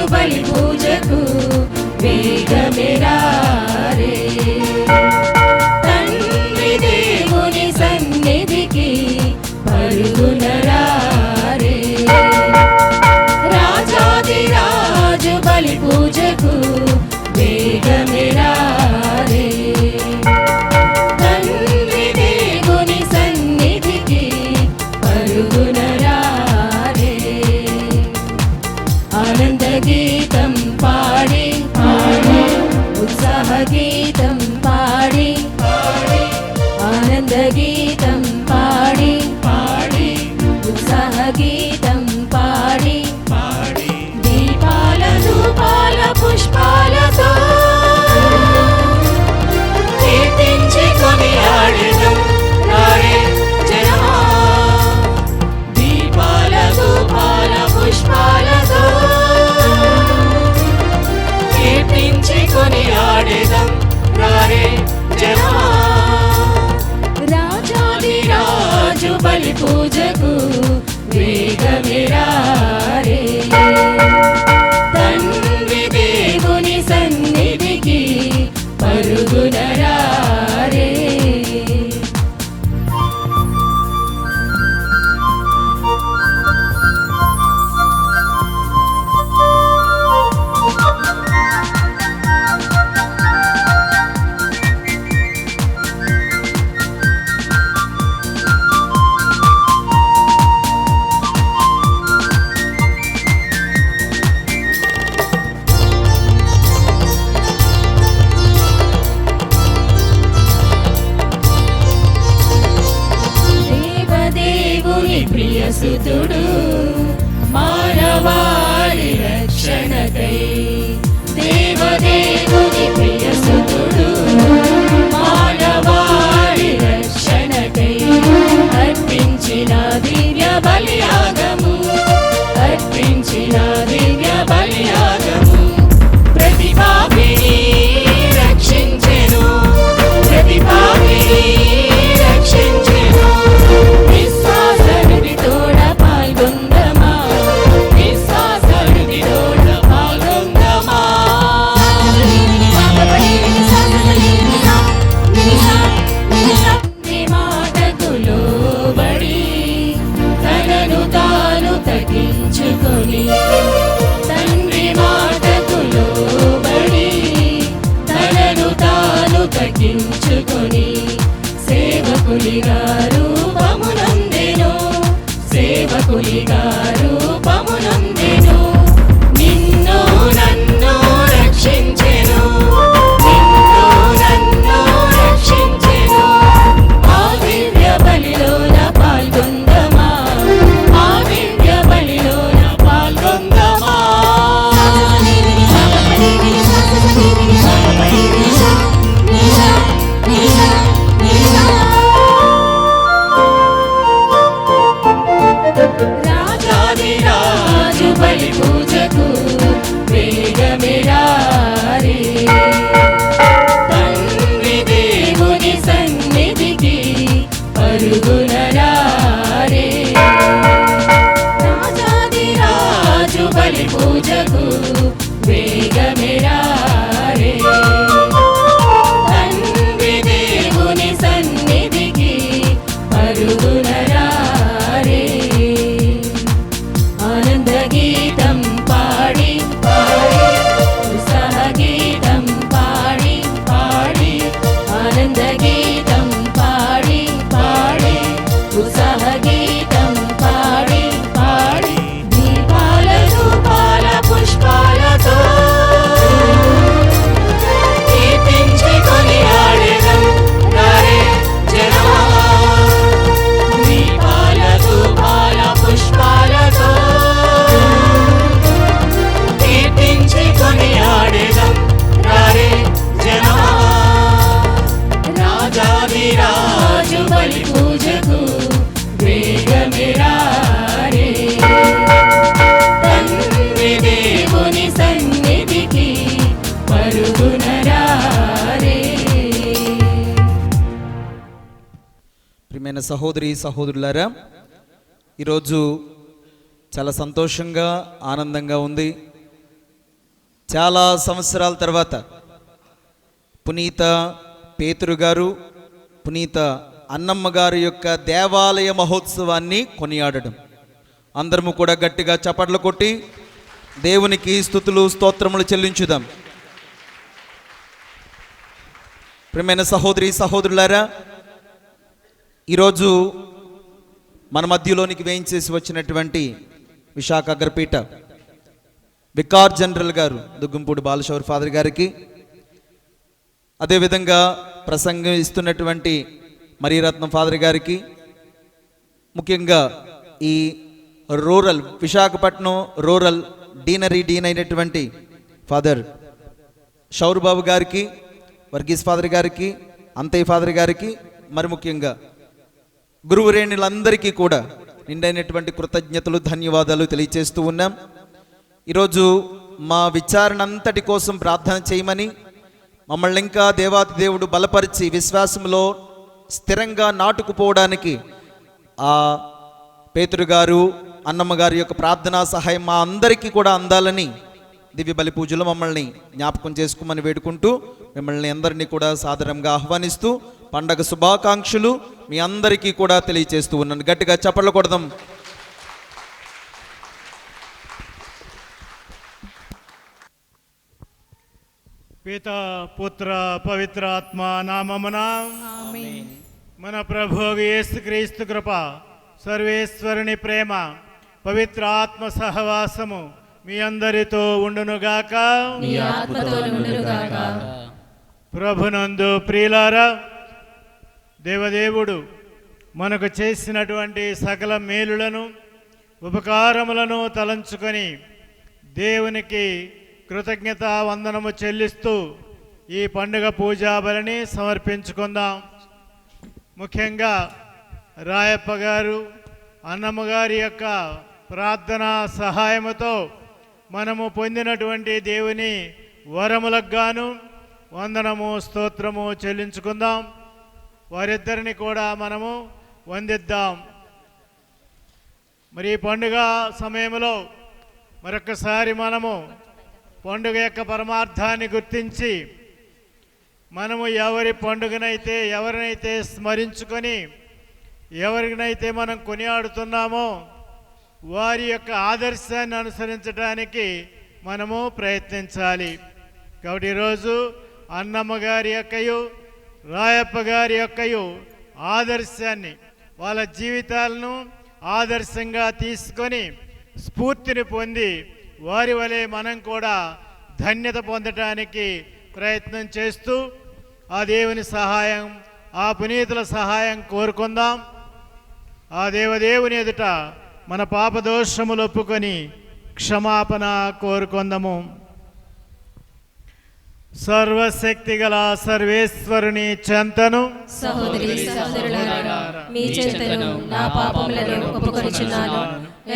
రాజు బలి పూజకు వేగమెరా రే. తండ్రి దేవుని సన్నిధికి పరుగునరా రే. రాజాది రాజు బలి పూజకు వేగమెరా రే. తండ్రి దేవుని సన్నిధికి పరుగునరా రే. ఆనంద గీతం పాడి పాడి ఉత్సాహ గీతం పాడి పాడి ఆనంద గీతం పాడి పాడి ఉత్సాహ గీతం పాడి పాడి దీపాల ధూపాల పుష్పాలతో కీర్తించి కొనియాడెదం రారే జనమా. దీపాల ధూపాల పుష్పాలతో కీర్తించి కొనియాడెదం రారే జనమా. రాజాది రాజు బలి పూజకు వేగమెరా రే. తండ్రి దేవుని సన్నిధికి పరుగునరా రే. దేవదేవుని ప్రియసుతుడు మానవాళి రక్షణకై. దేవదేవుని ప్రియసుతుడు మానవాళి రక్షణకై అర్పించిన దివ్య బలియాగము. అర్పించిన దివ్య బలియాగము ప్రతి పాపిని రక్షించెను. ప్రతి పాపిని రక్షించెను. విశ్వాసనిధితోడ పాల్గొందమా. విశ్వాసనిధితోడ పాల్గొందమా. నీ మాటకు లోబడి తనను తాను తగ్గించుకొని. తండ్రి మాటకు లోబడి తనను తాను తగ్గించుకొని సేవకులిగా రూపమునందెను. సేవకులిగా రూపమునందెను. నిన్ను నన్ను రక్షించెను. నిన్ను నన్ను రక్షించెను. ఆ దివ్య బలిలోన పాల్గొందమా. ఆ దివ్య బలిలోన పాల్గొందమా. రాజాది రాజు బలి పూజకు వేగమెరా రే. తండ్రి దేవుని సన్నిధికి పరుగునరా రే. రాజాది రాజు బలి పూజకు వేగమెరా రే. తండ్రి దేవుని సన్నిధికి పరుగునరా రే. ఆనంద గీతం పాడి పాడి ఉత్సాహ గీతం పాడి పాడి ఆనంద గీతం పాడి పాడి ఉత్సాహ గీతం పాడి పాడి దీపాల ధూపాల పుష్పాలతో కీర్తించి కొనియాడెదం రారే జనమా. దీపాల ధూపాల పుష్పాలతో కీర్తించి కొనియాడెదం రారే జనమా. రాజాది రాజు బలి పూజకు వేగమెరా రే. తండ్రి దేవుని సన్నిధికి పరుగునరా రే. ప్రియమైన సహోదరి సహోదరులారా, ఈరోజు చాలా సంతోషంగా ఆనందంగా ఉంది. చాలా సంవత్సరాల తర్వాత పునీత పేతురు గారు, పునీత అన్నమ్మ గారి యొక్క దేవాలయ మహోత్సవాన్ని కొనియాడడం. అందరము కూడా గట్టిగా చప్పట్లు కొట్టి దేవునికి స్తుతులు స్తోత్రములు చెల్లించుదాం. ప్రియమైన సహోదరి సహోదరులారా, ఈరోజు మన మధ్యలోనికి వేయించేసి వచ్చినటువంటి విశాఖ అగ్రపీఠ వికార్ జనరల్ గారు దుగ్గుంపూడి బాలశౌరి ఫాదర్ గారికి, అదేవిధంగా ప్రసంగం ఇస్తున్నటువంటి మరీరత్నం ఫాదర్ గారికి, ముఖ్యంగా ఈ విశాఖపట్నం రూరల్ డీన్ అయినటువంటి ఫాదర్ షౌరుబాబు గారికి, వర్గీస్ ఫాదర్ గారికి, అంతయ్య ఫాదర్ గారికి, మరి ముఖ్యంగా గురువురేణులందరికీ కూడా నిండైనటువంటి కృతజ్ఞతలు ధన్యవాదాలు తెలియజేస్తూ ఉన్నాం. ఈరోజు మా విచారణ అంతటి కోసం ప్రార్థన చేయమని, మమ్మల్ని ఇంకా దేవాతి దేవుడు బలపరిచి విశ్వాసంలో స్థిరంగా నాటుకుపోవడానికి ఆ పేతురు గారు, అన్నమ్మ గారి యొక్క ప్రార్థనా సహాయం మా అందరికీ కూడా అందాలని దివ్య బలి పూజలో మమ్మల్ని జ్ఞాపకం చేసుకోమని వేడుకుంటూ మిమ్మల్ని అందరినీ కూడా సాదరంగా ఆహ్వానిస్తూ పండగ శుభాకాంక్షలు మీ అందరికీ కూడా తెలియజేస్తూ ఉన్నాను. గట్టిగా చప్పట్లు కొడదాం. పితా పుత్ర పవిత్రాత్మ నామమున మన ప్రభువు యేసుక్రీస్తు కృప, సర్వేశ్వరుని ప్రేమ, పవిత్ర ఆత్మ సహవాసము మీ అందరితో ఉండునుగాక. ప్రభునందు ప్రియులారా, దేవదేవుడు మనకు చేసినటువంటి సకల మేలులను ఉపకారములను తలంచుకొని దేవునికి కృతజ్ఞత వందనము చెల్లిస్తూ ఈ పండుగ పూజా బలిని సమర్పించుకుందాం. ముఖ్యంగా రాయప్ప గారు, అన్నమ్మ గారి యొక్క ప్రార్థనా సహాయముతో మనము పొందినటువంటి దేవుని వరములకు గాను వందనము స్తోత్రము చెల్లించుకుందాం. వారిద్దరిని కూడా మనము వందిద్దాం. మరి ఈ పండుగ సమయంలో మరొకసారి మనము పండుగ యొక్క పరమార్థాన్ని గుర్తించి మనము ఎవరినైతే స్మరించుకొని ఎవరినైతే మనం కొనియాడుతున్నామో వారి యొక్క ఆదర్శాన్ని అనుసరించడానికి మనము ప్రయత్నించాలి. కాబట్టి ఈరోజు అన్నమ్మ గారి యొక్కయు రాయప్ప గారి యొక్కయు ఆదర్శాన్ని, వాళ్ళ జీవితాలను ఆదర్శంగా తీసుకొని స్ఫూర్తిని పొంది వారి వలె మనం కూడా ధన్యత పొందటానికి ప్రయత్నం చేస్తూ ఆ దేవుని సహాయం, ఆ పునీతుల సహాయం కోరుకుందాం. ఆ దేవదేవుని ఎదుట మన పాపదోషములు ఒప్పుకొని క్షమాపణ కోరుకుందాము. సర్వశక్తి గల సర్వేశ్వరుని చెంతను సహోదరి సహోదరులారా, మీ చేతను నా పాపములను ఒప్పుకొనుచున్నాను.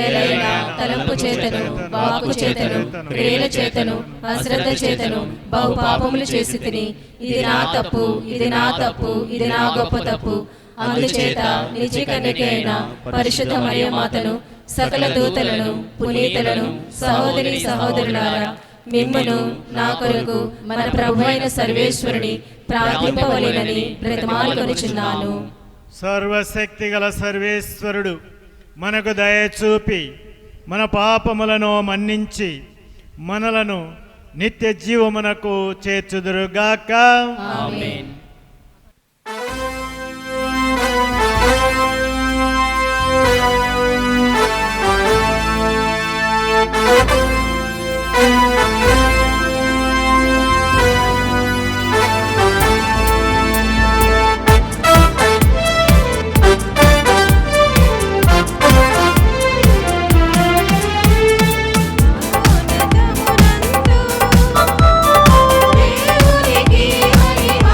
ఏలైనా తలంపు చేతను, వాక్కు చేతను, క్రియల చేతను, అశ్రద్ధ చేతను బహు పాపములు చేసి తిని, ఇది నా తప్పు, ఇది నా తప్పు, ఇది నా గొప్ప తప్పు. అందుచేత నిజ కన్యకైన పరిశుద్ధ మరియ మాతను, సకల దూతలను, పునీతులను, సహోదరి సహోదరులారా, మిమ్మును నా కొరకు మన ప్రభు అయిన సర్వేశ్వరుని ప్రార్థింపవలెనని బ్రతిమాలుకొనుచున్నాను. సర్వశక్తి గల సర్వేశ్వరుడు మనకు దయ చూపి మన పాపములను మన్నించి మనలను నిత్య జీవమునకు చేర్చుదురుగాక. ఆమేన్. దేవునికి మహిమ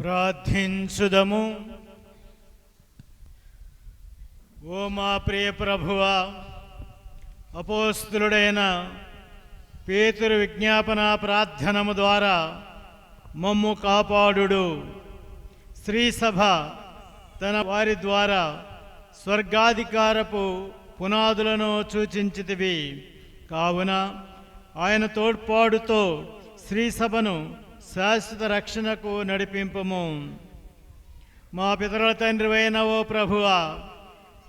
ప్రార్థించుదము. ఓ మా ప్రియ ప్రభువా, అపోస్తులుడైన పేతురు విజ్ఞాపన ప్రార్థనము ద్వారా మమ్ము కాపాడుడు. శ్రీసభ తన వారి ద్వారా స్వర్గాధికారపు పునాదులను సూచించితివి. కావున ఆయన తోడ్పాటుతో శ్రీసభను శాశ్వత రక్షణకు నడిపింపము. మా పితరుల తండ్రివైన ఓ ప్రభువా,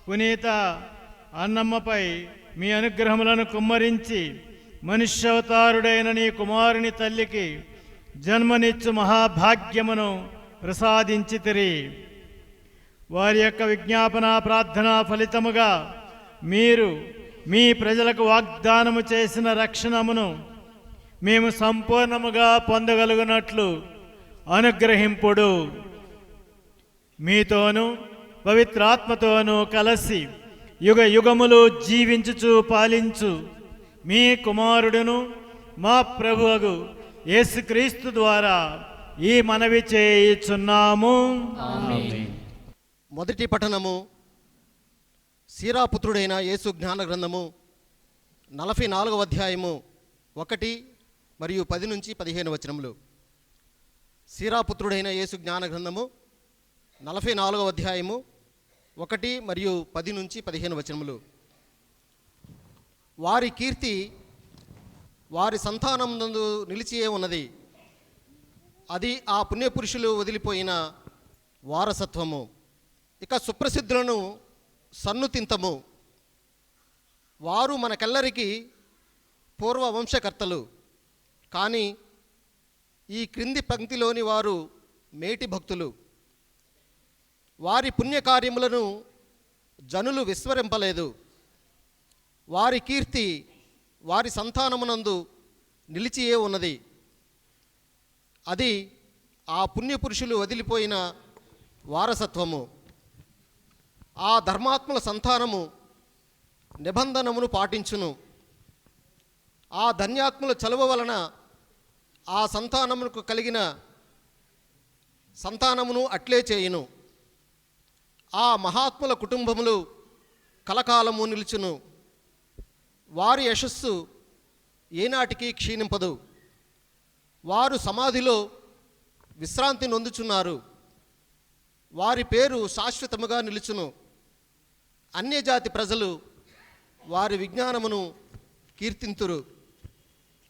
పునీత అన్నమ్మపై మీ అనుగ్రహములను కుమ్మరించి మనుష్యావతారుడైన నీ కుమారుని తల్లికి జన్మనిచ్చు మహాభాగ్యమును ప్రసాదించితిరి. వారి యొక్క విజ్ఞాపన ప్రార్థన ఫలితముగా మీరు మీ ప్రజలకు వాగ్దానము చేసిన రక్షణమును మేము సంపూర్ణముగా పొందగలుగునట్లు అనుగ్రహింపుడు. మీతోనూ పవిత్రాత్మతోనూ కలిసి యుగ యుగములు జీవించుచు పాలించు మీ కుమారుడును మా ప్రభువగు యేసుక్రీస్తు ద్వారా ఈ మనవి చేయుచున్నాము. మొదటి పఠనము సీరాపుత్రుడైన యేసు జ్ఞాన గ్రంథము 44వ అధ్యాయము 1 మరియు 10 నుంచి 15 వచనములు. సీరాపుత్రుడైన యేసు జ్ఞాన గ్రంథము 44వ అధ్యాయము 1 మరియు 10 నుంచి 15 వచనములు. వారి కీర్తి వారి సంతానమునందు నిలిచియే ఉన్నది. అది ఆ పుణ్యపురుషులు వదిలిపోయిన వారసత్వము. ఇక సుప్రసిద్ధులను సన్నుతింతము. వారు మనకెల్లరికి పూర్వ వంశకర్తలు. కానీ ఈ క్రింది పంక్తిలోని వారు మేటి భక్తులు. వారి పుణ్యకార్యములను జనులు విస్మరింపలేదు. వారి కీర్తి వారి సంతానమునందు నిలిచియే ఉన్నది. అది ఆ పుణ్యపురుషులు వదిలిపోయిన వారసత్వము. ఆ ధర్మాత్ముల సంతానము నిబంధనమును పాటించును. ఆ ధన్యాత్ముల చలువ వలన ఆ సంతానమునకు కలిగిన సంతానమును అట్లే చేయును. ఆ మహాత్ముల కుటుంబములు కలకాలము నిలుచును. వారి యశస్సు ఏనాటికి క్షీణింపదు. వారు సమాధిలో విశ్రాంతి నొందుచున్నారు. వారి పేరు శాశ్వతముగా నిలుచును. అన్యజాతి ప్రజలు వారి విజ్ఞానమును కీర్తింతురు.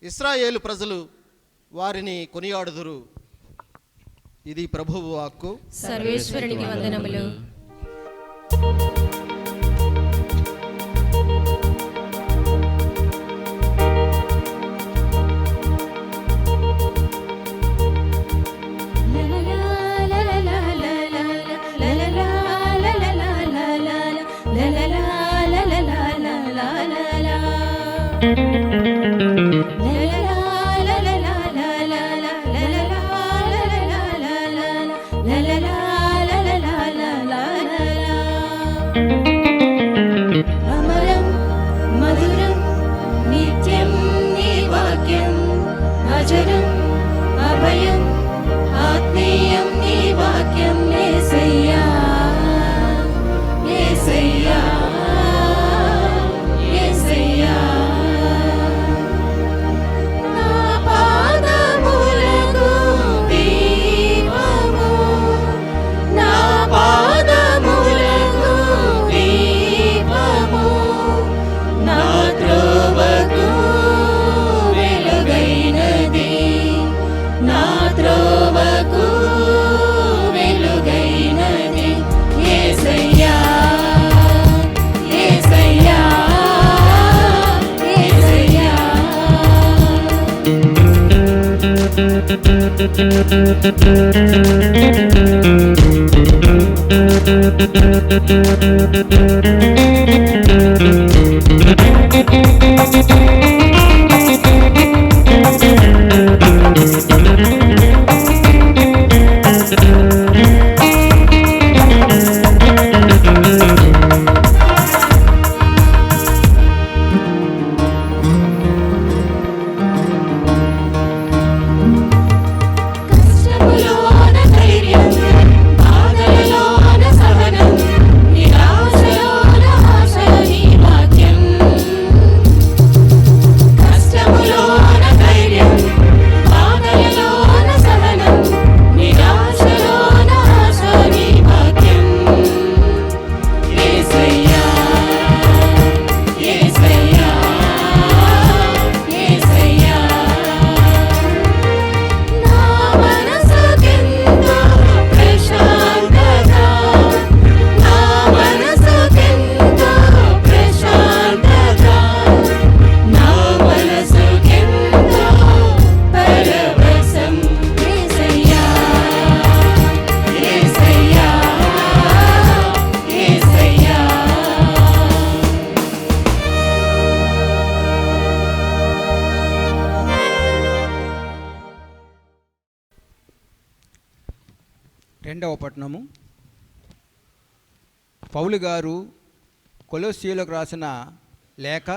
ఇశ్రాయేలు ప్రజలు వారిని కొనియాడుదురు. ఇది ప్రభువు వాక్కు. సర్వేశ్వరునికి వందనములు. కష్టములోన ధైర్యం రెండవ పట్టణము పౌలు గారు కొలొస్సీయులకు రాసిన లేఖ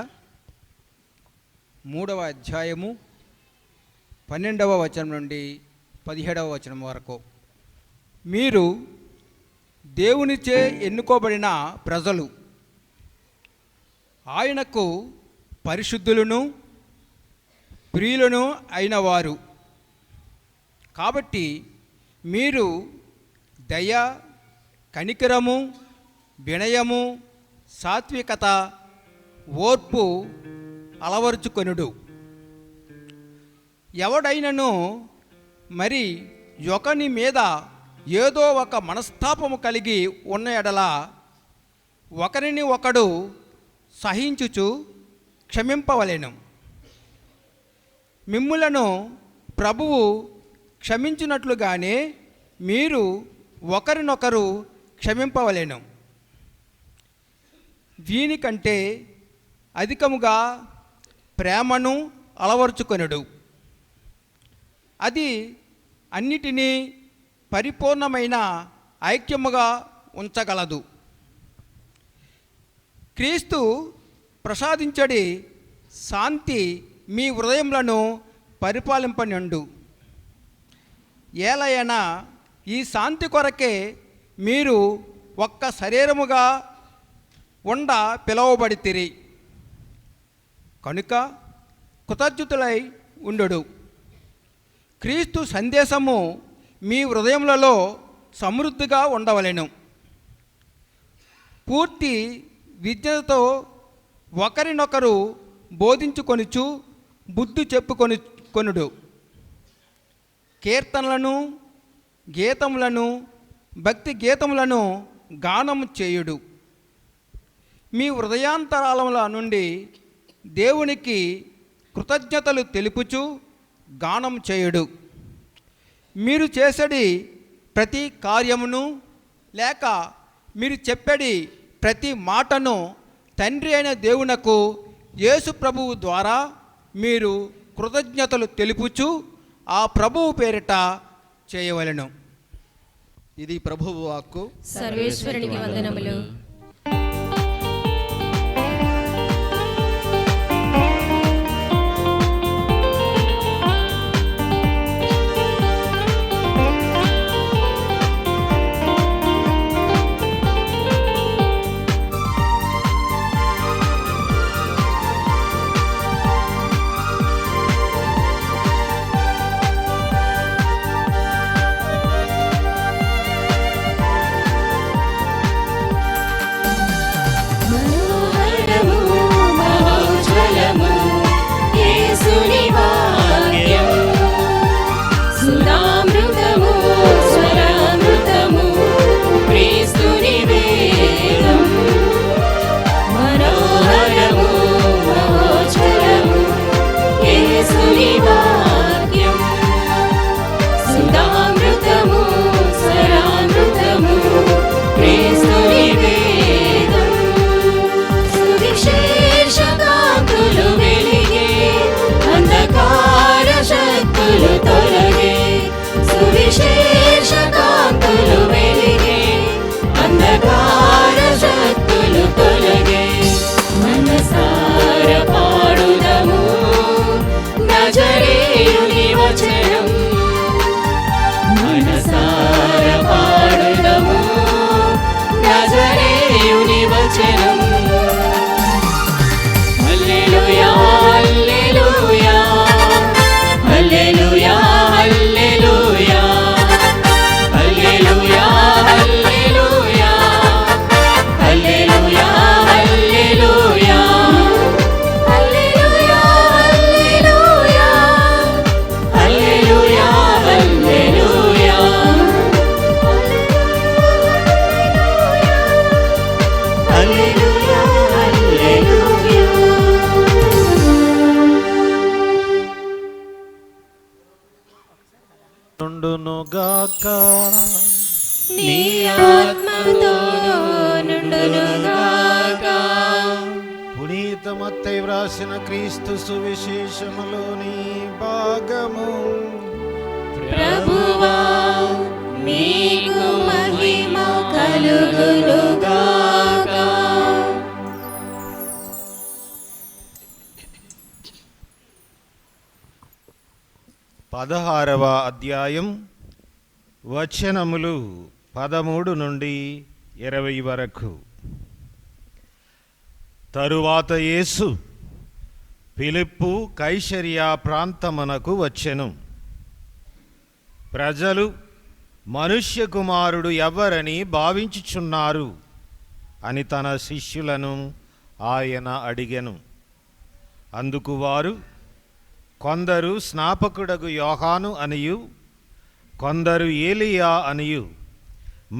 3వ అధ్యాయము 12వ వచనం నుండి 17వ వచనం వరకు. మీరు దేవునిచే ఎన్నుకోబడిన ప్రజలు, ఆయనకు పరిశుద్ధులను ప్రియులను అయిన వారు కాబట్టి మీరు దయ, కనికరము, వినయము, సాత్వికత, ఓర్పు అలవరుచుకొనుడు. ఎవడైనను మరి ఒకని మీద ఏదో ఒక మనస్తాపము కలిగి ఉన్న ఎడల ఒకరిని ఒకడు సహించుచు క్షమింపవలెను. మిమ్ములను ప్రభువు క్షమించినట్లుగానే మీరు ఒకరినొకరు క్షమింపవలెను. వీనికంటే అధికముగా ప్రేమను అలవరుచుకొనుడు. అది అన్నిటినీ పరిపూర్ణమైన ఐక్యముగా ఉంచగలదు. క్రీస్తు ప్రసాదించడి శాంతి మీ హృదయములను పరిపాలింపనిండు. ఏలయనా ఈ శాంతి కొరకే మీరు ఒక్క శరీరముగా ఉండ పిలువబడితిరి కనుక కృతజ్ఞుతులై ఉండుడు. క్రీస్తు సందేశము మీ హృదయములలో సమృద్ధిగా ఉండవలెను. పూర్తి విజ్ఞతతో ఒకరినొకరు బోధించుకొనుచు బుద్ధి చెప్పుకొనుడు. కీర్తనలను, గీతములను, భక్తి గీతములను గానము చేయుడు. మీ హృదయాంతరాలముల నుండి దేవునికి కృతజ్ఞతలు తెలుపుచు గానం చేయుడు. మీరు చేసడి ప్రతి కార్యమును లేక మీరు చెప్పడి ప్రతి మాటను తండ్రి అయిన దేవునకు యేసు ప్రభువు ద్వారా మీరు కృతజ్ఞతలు తెలుపుచు ఆ ప్రభువు పేరిట చేయవలెను. ఇది ప్రభువు వాక్కు. సర్వేశ్వరునికి వందనములు. నుండునుగాక నీ ఆత్మతో నుండునుగాక. పునీత మత్తయి వ్రాసిన క్రీస్తు సువిశేషములోని భాగము. ప్రభువా మీకు 16వ అధ్యాయం వచనములు 13 నుండి 20 వరకు. తరువాత యేసు ఫిలిప్పు కైసరియా ప్రాంతమునకు వచ్చెను. ప్రజలు మనుష్య కుమారుడు ఎవరని భావించుచున్నారు అని తన శిష్యులను ఆయన అడిగెను. అందుకు వారు, కొందరు స్నాపకుడగు యోహాను అనియు, కొందరు ఏలియా అనియు,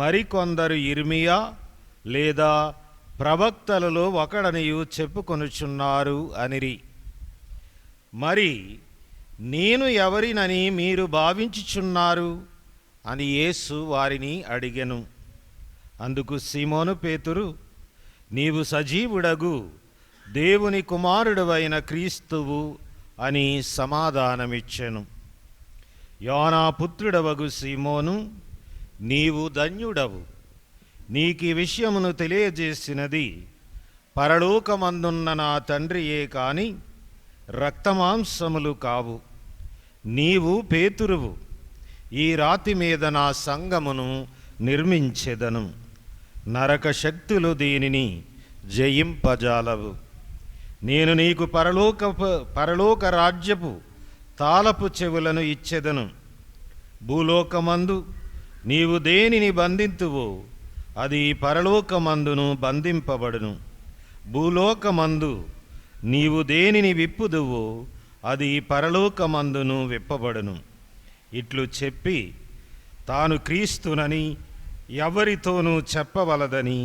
మరికొందరు ఇర్మియా లేదా ప్రవక్తలలో ఒకడనియు చెప్పుకొనుచున్నారు అనిరి. మరి నేను ఎవరినని మీరు భావించుచున్నారు అని యేసు వారిని అడిగెను. అందుకు సీమోను పేతురు, నీవు సజీవుడగు దేవుని కుమారుడవైన క్రీస్తువు అని సమాధానమిచ్చెను. యోనా పుత్రుడవగు సీమోను, నీవు ధన్యుడవు. నీకీ విషయమును తెలియజేసినది పరలోకమందున్న నా తండ్రియే కాని రక్తమాంసములు కావు. నీవు పేతురువు, ఈ రాతి మీద నా సంఘమును నిర్మించెదను. నరక శక్తులు దీనిని జయింపజాలవు. నేను నీకు పరలోక రాజ్యపు తాళపు చెవులను ఇచ్చెదను. భూలోకమందు నీవు దేనిని బంధింతువో అది పరలోకమందును బంధింపబడును. భూలోకమందు నీవు దేనిని విప్పుదువో అది పరలోకమందును విప్పబడును. ఇట్లు చెప్పి తాను క్రీస్తునని ఎవరితోనూ చెప్పవలదని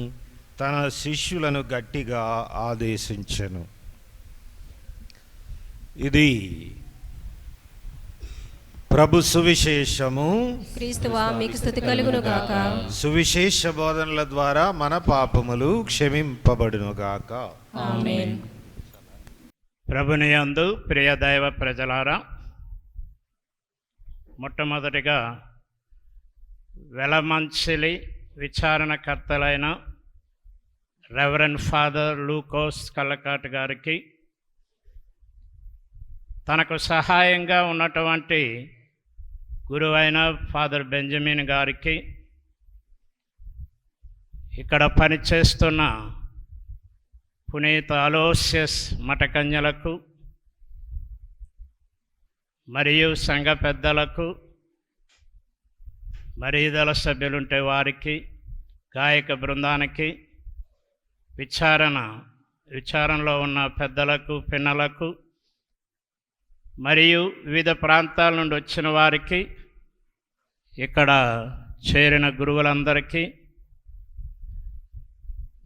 తన శిష్యులను గట్టిగా ఆదేశించెను. ఇది ప్రభు సువిశేషము. క్రీస్తువా మీకు స్తుతి కలుగును గాక. సువిశేష బోధనల ద్వారా మన పాపములు క్షమింపబడును గాక. ఆమేన్. ప్రభుని యందు ప్రియ దైవ ప్రజలారా, మొట్టమొదటిగా వెలమంచిలి విచారణకర్తలైన రెవరెండ్ ఫాదర్ లూకోస్ కల్లకాట్ గారికి, తనకు సహాయంగా ఉన్నటువంటి గురువైన ఫాదర్ బెంజమిన్ గారికి, ఇక్కడ పనిచేస్తున్న పునీత అలోసియస్ మఠకన్యలకు మరియు సంఘ పెద్దలకు, మరీదల సభ్యులుంటే వారికి, గాయక బృందానికి, విచారణలో ఉన్న పెద్దలకు, పిన్నలకు, మరియు వివిధ ప్రాంతాల నుండి వచ్చిన వారికి, ఇక్కడ చేరిన గురువులందరికీ,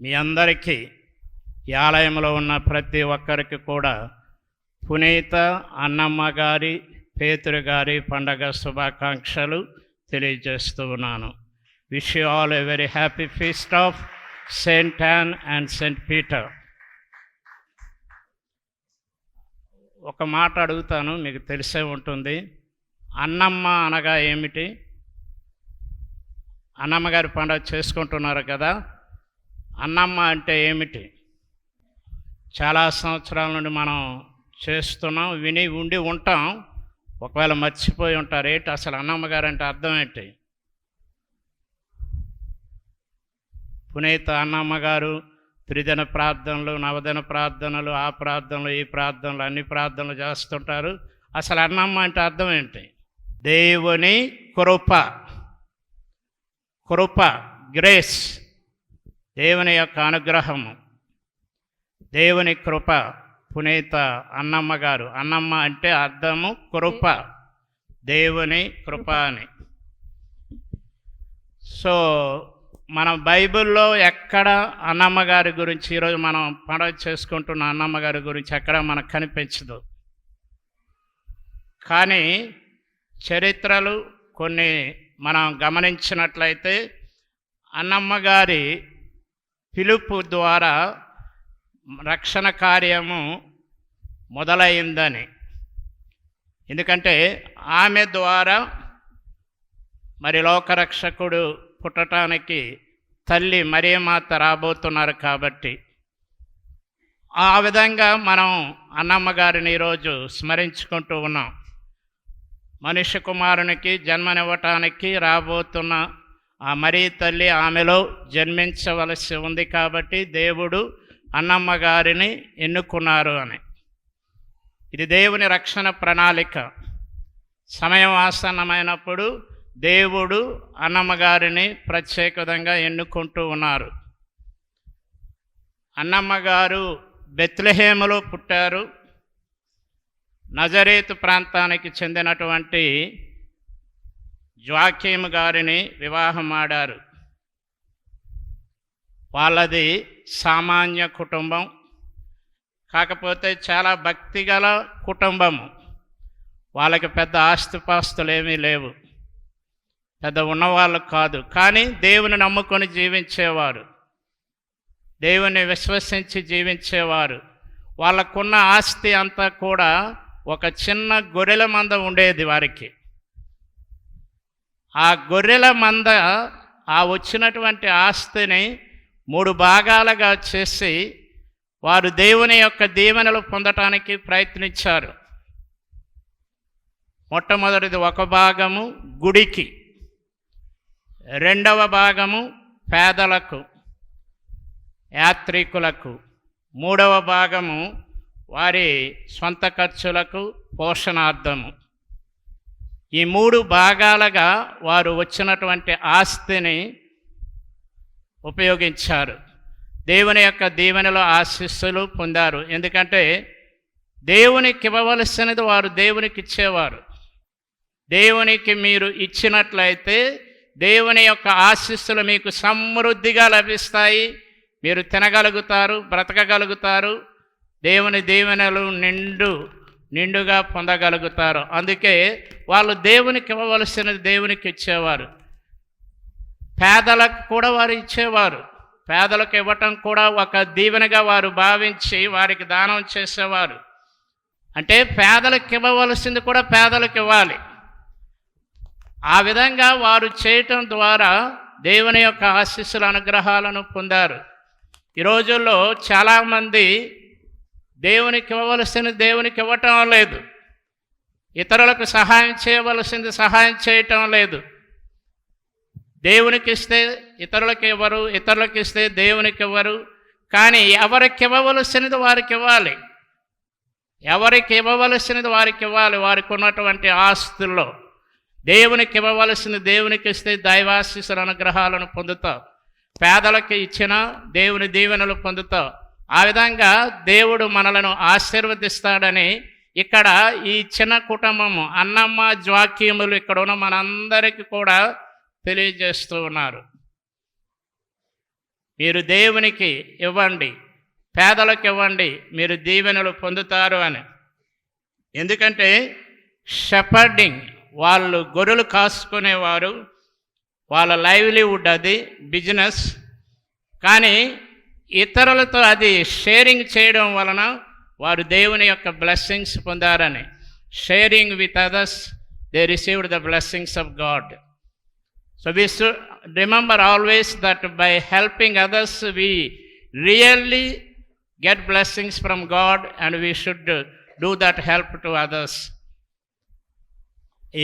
మీ అందరికీ, ఈ ఆలయంలో ఉన్న ప్రతి ఒక్కరికి కూడా పునీత అన్నమ్మ గారి, పేతురు గారి పండగ శుభాకాంక్షలు తెలియజేస్తూ ఉన్నాను. Wish you all a very happy feast of Saint an and Saint Peter. ఒక మాట అడుగుతాను, మీకు తెలిసే ఉంటుంది. అన్నమ్మ అనగా ఏమిటి? అన్నమ్మ గారి పండుగ చేసుకుంటున్నారు కదా, అన్నమ్మ అంటే ఏమిటి? చాలా సంవత్సరాల నుండి మనం చేస్తున్నాం, విని ఉండి ఉంటాం. ఒకవేళ మర్చిపోయి ఉంటారు. ఏంటి అసలు అన్నమ్మ గారు అంటే అర్థం ఏంటి? పునీత అన్నమ్మ గారు త్రిదిన ప్రార్థనలు, నవదిన ప్రార్థనలు, ఆ ప్రార్థనలు, ఈ ప్రార్థనలు, అన్ని ప్రార్థనలు చేస్తుంటారు. అసలు అన్నమ్మ అంటే అర్థం ఏంటి? దేవుని కృప, గ్రేస్, దేవుని యొక్క అనుగ్రహము, దేవుని కృప. పునీత అన్నమ్మ గారు, అన్నమ్మ అంటే అర్థము కృప, దేవుని కృప అని. సో మనం బైబిల్లో ఎక్కడ అన్నమ్మ గారి గురించి, ఈరోజు మనం పండుగ చేసుకుంటున్న అన్నమ్మ గారి గురించి ఎక్కడ మనకు కనిపించదు. కానీ చరిత్రలు కొన్ని మనం గమనించినట్లయితే అన్నమ్మ గారి పిలుపు ద్వారా రక్షణ కార్యము మొదలైందని. ఎందుకంటే ఆమె ద్వారా మరి లోకరక్షకుడు పుట్టడానికి తల్లి మరియమాత రాబోతున్నారు కాబట్టి ఆ విధంగా మనం అన్నమ్మ గారిని ఈరోజు స్మరించుకుంటూ ఉన్నాం. మనుష్య కుమారునికి జన్మనివ్వటానికి రాబోతున్న ఆ మరీ తల్లి ఆమెలో జన్మించవలసి ఉంది కాబట్టి దేవుడు అన్నమ్మ గారిని ఎన్నుకున్నారు అని. ఇది దేవుని రక్షణ ప్రణాళిక. సమయం ఆసన్నమైనప్పుడు దేవుడు అన్నమ్మ గారిని ప్రత్యేకంగా ఎన్నుకుంటూ ఉన్నారు. అన్నమ్మ గారు బెత్లెహేములో పుట్టారు. నజరేతు ప్రాంతానికి చెందినటువంటి జ్వాకీము గారిని వివాహం ఆడారు. వాళ్ళది సామాన్య కుటుంబం, కాకపోతే చాలా భక్తిగల కుటుంబము. వాళ్ళకి పెద్ద ఆస్తిపాస్తులు ఏమీ లేవు, పెద్ద ఉన్నవాళ్ళు కాదు. కానీ దేవుని నమ్ముకొని జీవించేవారు, దేవుని విశ్వసించి జీవించేవారు. వాళ్ళకున్న ఆస్తి అంతా కూడా ఒక చిన్న గొర్రెల మంద ఉండేది వారికి. ఆ గొర్రెల మంద ఆ వచ్చినటువంటి ఆస్తిని 3 భాగాలుగా చేసి వారు దేవుని యొక్క దీవెనలు పొందటానికి ప్రయత్నించారు. మొట్టమొదటిది ఒక భాగము గుడికి, రెండవ భాగము పేదలకు, యాత్రికులకు, మూడవ భాగము వారి సొంత ఖర్చులకు, పోషణార్థము. ఈ 3 భాగాలుగా వారు వచ్చినటువంటి ఆస్తిని ఉపయోగించారు. దేవుని యొక్క దీవెనలో ఆశీస్సులు పొందారు. ఎందుకంటే దేవునికి ఇవ్వవలసినది వారు దేవునికి ఇచ్చేవారు. దేవునికి మీరు ఇచ్చినట్లయితే దేవుని యొక్క ఆశీస్సులు మీకు సమృద్ధిగా లభిస్తాయి. మీరు తినగలుగుతారు, బ్రతకగలుగుతారు, దేవుని దీవెనలు నిండుగా పొందగలుగుతారు. అందుకే వాళ్ళు దేవునికి ఇవ్వవలసినది దేవునికి ఇచ్చేవారు. పేదలకు కూడా వారు ఇచ్చేవారు. పేదలకు ఇవ్వటం కూడా ఒక దీవెనగా వారు భావించి వారికి దానం చేసేవారు. అంటే పేదలకు ఇవ్వవలసింది కూడా పేదలకు ఇవ్వాలి. ఆ విధంగా వారు చేయటం ద్వారా దేవుని యొక్క ఆశీస్సుల అనుగ్రహాలను పొందారు. ఈ రోజుల్లో చాలామంది దేవునికి ఇవ్వవలసింది దేవునికి ఇవ్వటం లేదు, ఇతరులకు సహాయం చేయవలసింది సహాయం చేయటం లేదు. దేవునికి ఇస్తే ఇతరులకు ఇవ్వరు, ఇతరులకు ఇస్తే దేవునికి ఇవ్వరు. కానీ ఎవరికి ఇవ్వవలసినది వారికి ఇవ్వాలి, ఎవరికి ఇవ్వవలసినది వారికి ఇవ్వాలి. వారికి ఉన్నటువంటి ఆస్తుల్లో దేవునికి ఇవ్వవలసింది దేవునికి ఇస్తే దైవాశీస్సుల అనుగ్రహాలను పొందుతావు. పేదలకు ఇచ్చిన దేవుని దీవెనలు పొందుతావు. ఆ విధంగా దేవుడు మనలను ఆశీర్వదిస్తాడని ఇక్కడ ఈ చిన్న కుటుంబము అన్నమ్మ జ్వాకీములు ఇక్కడ ఉన్న మనందరికీ కూడా తెలియజేస్తూ ఉన్నారు. మీరు దేవునికి ఇవ్వండి, పేదలకు ఇవ్వండి, మీరు దీవెనలు పొందుతారు అని. ఎందుకంటే షెపర్డింగ్, వాళ్ళు గొర్రెలు కాసుకునేవారు, వాళ్ళ లైవ్లీవుడ్ అది, బిజినెస్. కానీ ఇతరులతో అది షేరింగ్ చేయడం వలన వారు దేవుని యొక్క బ్లెస్సింగ్స్ పొందారని. Sharing with others they received the blessings of God. So we should remember always that by helping others we really get blessings from God, and we should do that help to others.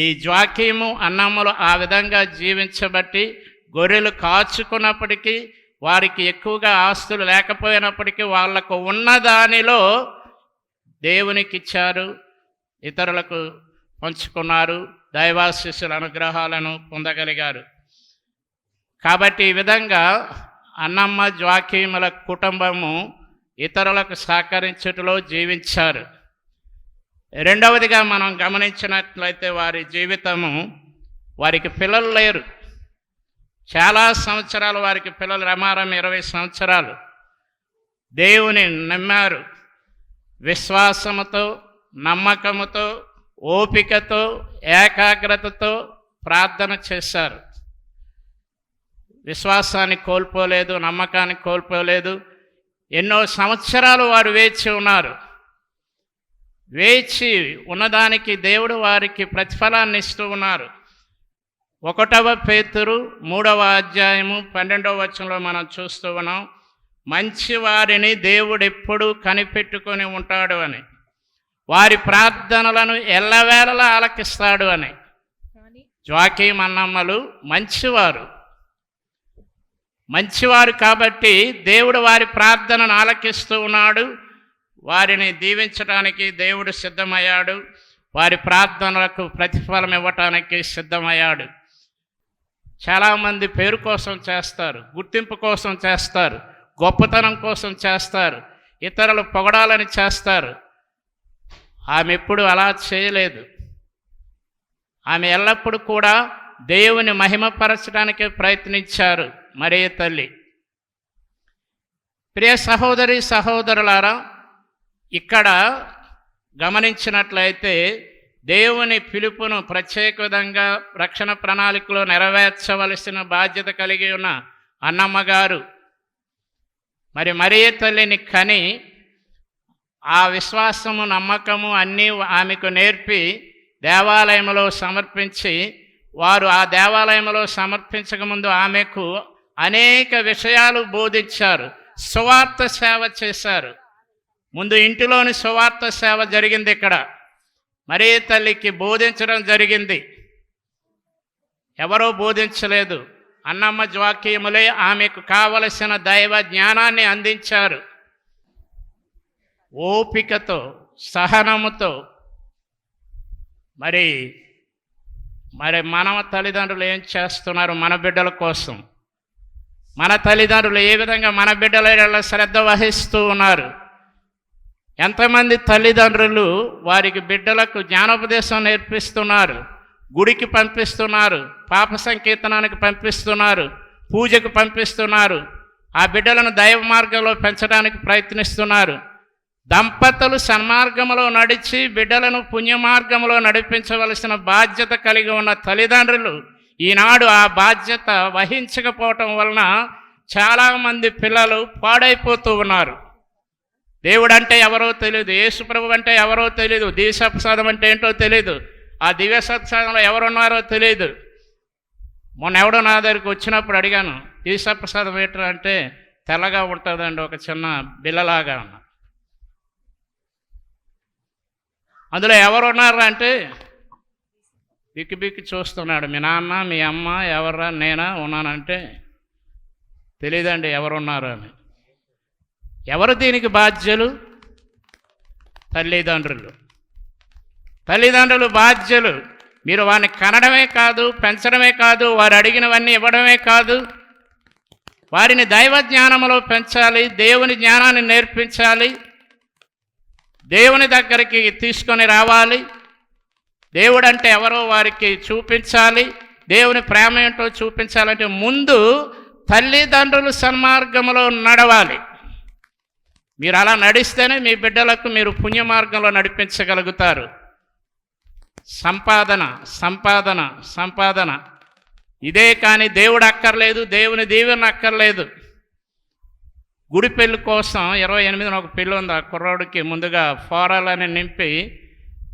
ఈ జ్వాకీము అన్నమ్మలు ఆ విధంగా జీవించబట్టి గొర్రెలు కాచుకున్నప్పటికీ వారికి ఎక్కువగా ఆస్తులు లేకపోయినప్పటికీ వాళ్లకు ఉన్నదానిలో దేవునికి ఇచ్చారు, ఇతరులకు పంచుకున్నారు, దైవాశీస్సుల అనుగ్రహాలను పొందగలిగారు. కాబట్టి ఈ విధంగా అన్నమ్మ జ్వాకీముల కుటుంబము ఇతరులకు సహకరించుటలో జీవించారు. రెండవదిగా మనం గమనించినట్లయితే వారి జీవితము, వారికి పిల్లలు లేరు. చాలా సంవత్సరాలు వారికి పిల్లలు, రమారం 20 సంవత్సరాలు దేవుని నమ్మారు. విశ్వాసముతో, నమ్మకముతో, ఓపికతో, ఏకాగ్రతతో ప్రార్థన చేశారు. విశ్వాసాన్ని కోల్పోలేదు, నమ్మకాన్ని కోల్పోలేదు. ఎన్నో సంవత్సరాలు వారు వేచి ఉన్నారు. వేచి ఉన్నదానికి దేవుడు వారికి ప్రతిఫలాన్ని ఇస్తూ ఉన్నారు. 1వ పేతురు 3వ అధ్యాయము 12వ వచనంలో మనం చూస్తూ ఉన్నాం, మంచి వారిని దేవుడు ఎప్పుడూ కనిపెట్టుకొని ఉంటాడు అని. వారి ప్రార్థనలను ఎల్లవేళలా ఆలకిస్తాడు అని. జోకీం అన్నమ్మలు మంచివారు కాబట్టి దేవుడు వారి ప్రార్థనను ఆలకిస్తూ ఉన్నాడు. వారిని దీవించడానికి దేవుడు సిద్ధమయ్యాడు. వారి ప్రార్థనలకు ప్రతిఫలం ఇవ్వటానికి సిద్ధమయ్యాడు. చాలామంది పేరు కోసం చేస్తారు, గుర్తింపు కోసం చేస్తారు, గొప్పతనం కోసం చేస్తారు, ఇతరులు పొగడాలని చేస్తారు. ఆమె ఎప్పుడు అలా చేయలేదు. ఆమె ఎల్లప్పుడూ కూడా దేవుని మహిమపరచడానికి ప్రయత్నించారు మరియ తల్లి. ప్రియ సహోదరి సహోదరులారా, ఇక్కడ గమనించినట్లయితే దేవుని పిలుపును ప్రత్యేక విధంగా రక్షణ ప్రణాళికలో నెరవేర్చవలసిన బాధ్యత కలిగి ఉన్న అన్నమ్మగారు మరి మరియ తల్లిని కని ఆ విశ్వాసము నమ్మకము అన్నీ ఆమెకు నేర్పి దేవాలయంలో సమర్పించి, వారు ఆ దేవాలయంలో సమర్పించకముందు ఆమెకు అనేక విషయాలు బోధించారు, సువార్త సేవ చేశారు. ముందు ఇంటిలోని సువార్త సేవ జరిగింది. ఇక్కడ మరియ తల్లికి బోధించడం జరిగింది. ఎవరో బోధించలేదు. అన్నమ్మ జోకీములే ఆమెకు కావలసిన దైవ జ్ఞానాన్ని అందించారు. ఓపికతో, సహనముతో. మరి మన తల్లిదండ్రులు ఏం చేస్తున్నారు మన బిడ్డల కోసం? మన తల్లిదండ్రులు ఏ విధంగా మన బిడ్డల శ్రద్ధ వహిస్తూ ఉన్నారు? ఎంతమంది తల్లిదండ్రులు వారికి బిడ్డలకు జ్ఞానోపదేశం నేర్పిస్తున్నారు, గుడికి పంపిస్తున్నారు, పాప సంకీర్తనానికి పంపిస్తున్నారు, పూజకు పంపిస్తున్నారు, ఆ బిడ్డలను దైవ మార్గంలో పెంచడానికి ప్రయత్నిస్తున్నారు. దంపతులు సన్మార్గంలో నడిచి బిడ్డలను పుణ్యమార్గంలో నడిపించవలసిన బాధ్యత కలిగి ఉన్న తల్లిదండ్రులు ఈనాడు ఆ బాధ్యత వహించకపోవటం వలన చాలామంది పిల్లలు పాడైపోతూ ఉన్నారు. దేవుడు అంటే ఎవరో తెలియదు, యేసుప్రభు అంటే ఎవరో తెలియదు, దివ్యసత్సాదం అంటే ఏంటో తెలియదు, ఆ దివ్యసత్సాదంలో ఎవరున్నారో తెలియదు. మొన్న ఎవడో నా దగ్గరికి వచ్చినప్పుడు అడిగాను, దివ్యసత్సాదం ఏంటో అంటే తెల్లగా ఉంటుందండి, ఒక చిన్న బిల్లలాగా. అందులో ఎవరున్నారా అంటే బిక్కి బిక్కి చూస్తున్నాడు. మీ నాన్న, మీ అమ్మ, ఎవర్రా, నేనా ఉన్నానంటే తెలియదండి ఎవరున్నారు అని. ఎవరు దీనికి బాధ్యులు? తల్లిదండ్రులు బాధ్యులు. మీరు వారిని కనడమే కాదు, పెంచడమే కాదు, వారు అడిగినవన్నీ ఇవ్వడమే కాదు, వారిని దైవ జ్ఞానంలో పెంచాలి, దేవుని జ్ఞానాన్ని నేర్పించాలి, దేవుని దగ్గరికి తీసుకొని రావాలి, దేవుడు అంటే ఎవరో వారికి చూపించాలి, దేవుని ప్రేమ ఏంటో చూపించాలంటే ముందు తల్లిదండ్రులు సన్మార్గంలో నడవాలి. మీరు అలా నడిస్తేనే మీ బిడ్డలకు మీరు పుణ్యమార్గంలో నడిపించగలుగుతారు. సంపాదన ఇదే కానీ దేవుడు అక్కర్లేదు, దేవుని దీవెన అక్కర్లేదు. గుడి పెళ్ళి కోసం 28న ఒక పెళ్ళి ఉంది. ఆ కుర్రాడికి ముందుగా ఫారాలని నింపి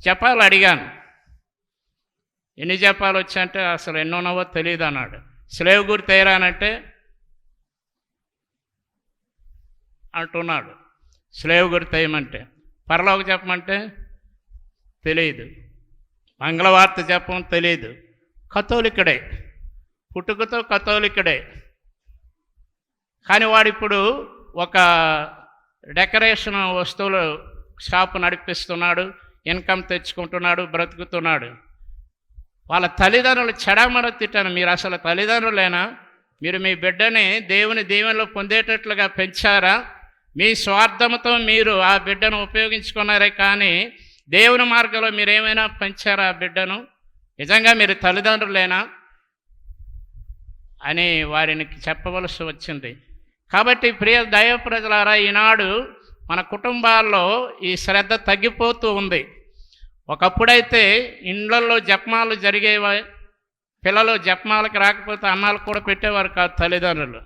జపాలు అడిగాను. ఎన్ని జపాలు వచ్చాయంటే అసలు ఎన్నోనవో తెలియదు అన్నాడు. స్లేవ్ గురి తేరానంటే అంటున్నాడు. స్లేవ్ గురి తేయమంటే, పరలోక చెప్పమంటే తెలియదు, మంగళవార్త చెప్పం తెలియదు. కథోలికుడే, పుట్టుకతో కథోలికుడే. కానీ వాడిప్పుడు ఒక డెకరేషన్ వస్తువులు షాపు నడిపిస్తున్నాడు, ఇన్కమ్ తెచ్చుకుంటున్నాడు, బ్రతుకుతున్నాడు. వాళ్ళ తల్లిదండ్రులు చెడమడ తిట్టాను. మీరు అసలు తల్లిదండ్రులేనా? మీరు మీ బిడ్డని దేవుని దీవెనలో పొందేటట్లుగా పెంచారా? మీ స్వార్థంతో మీరు ఆ బిడ్డను ఉపయోగించుకున్నారే కానీ దేవుని మార్గంలో మీరు ఏమైనా పెంచారా ఆ బిడ్డను? నిజంగా మీరు తల్లిదండ్రులేనా అని వారిని చెప్పవలసి వచ్చింది. కాబట్టి ప్రియ దైవ ప్రజలారా, ఈనాడు మన కుటుంబాల్లో ఈ శ్రద్ధ తగ్గిపోతూ ఉంది. ఒకప్పుడైతే ఇండ్లల్లో జపమాలు జరిగేవి. పిల్లలు జపమాలకి రాకపోతే అన్నాలు కూడా పెట్టేవారు కాదు తల్లిదండ్రులు.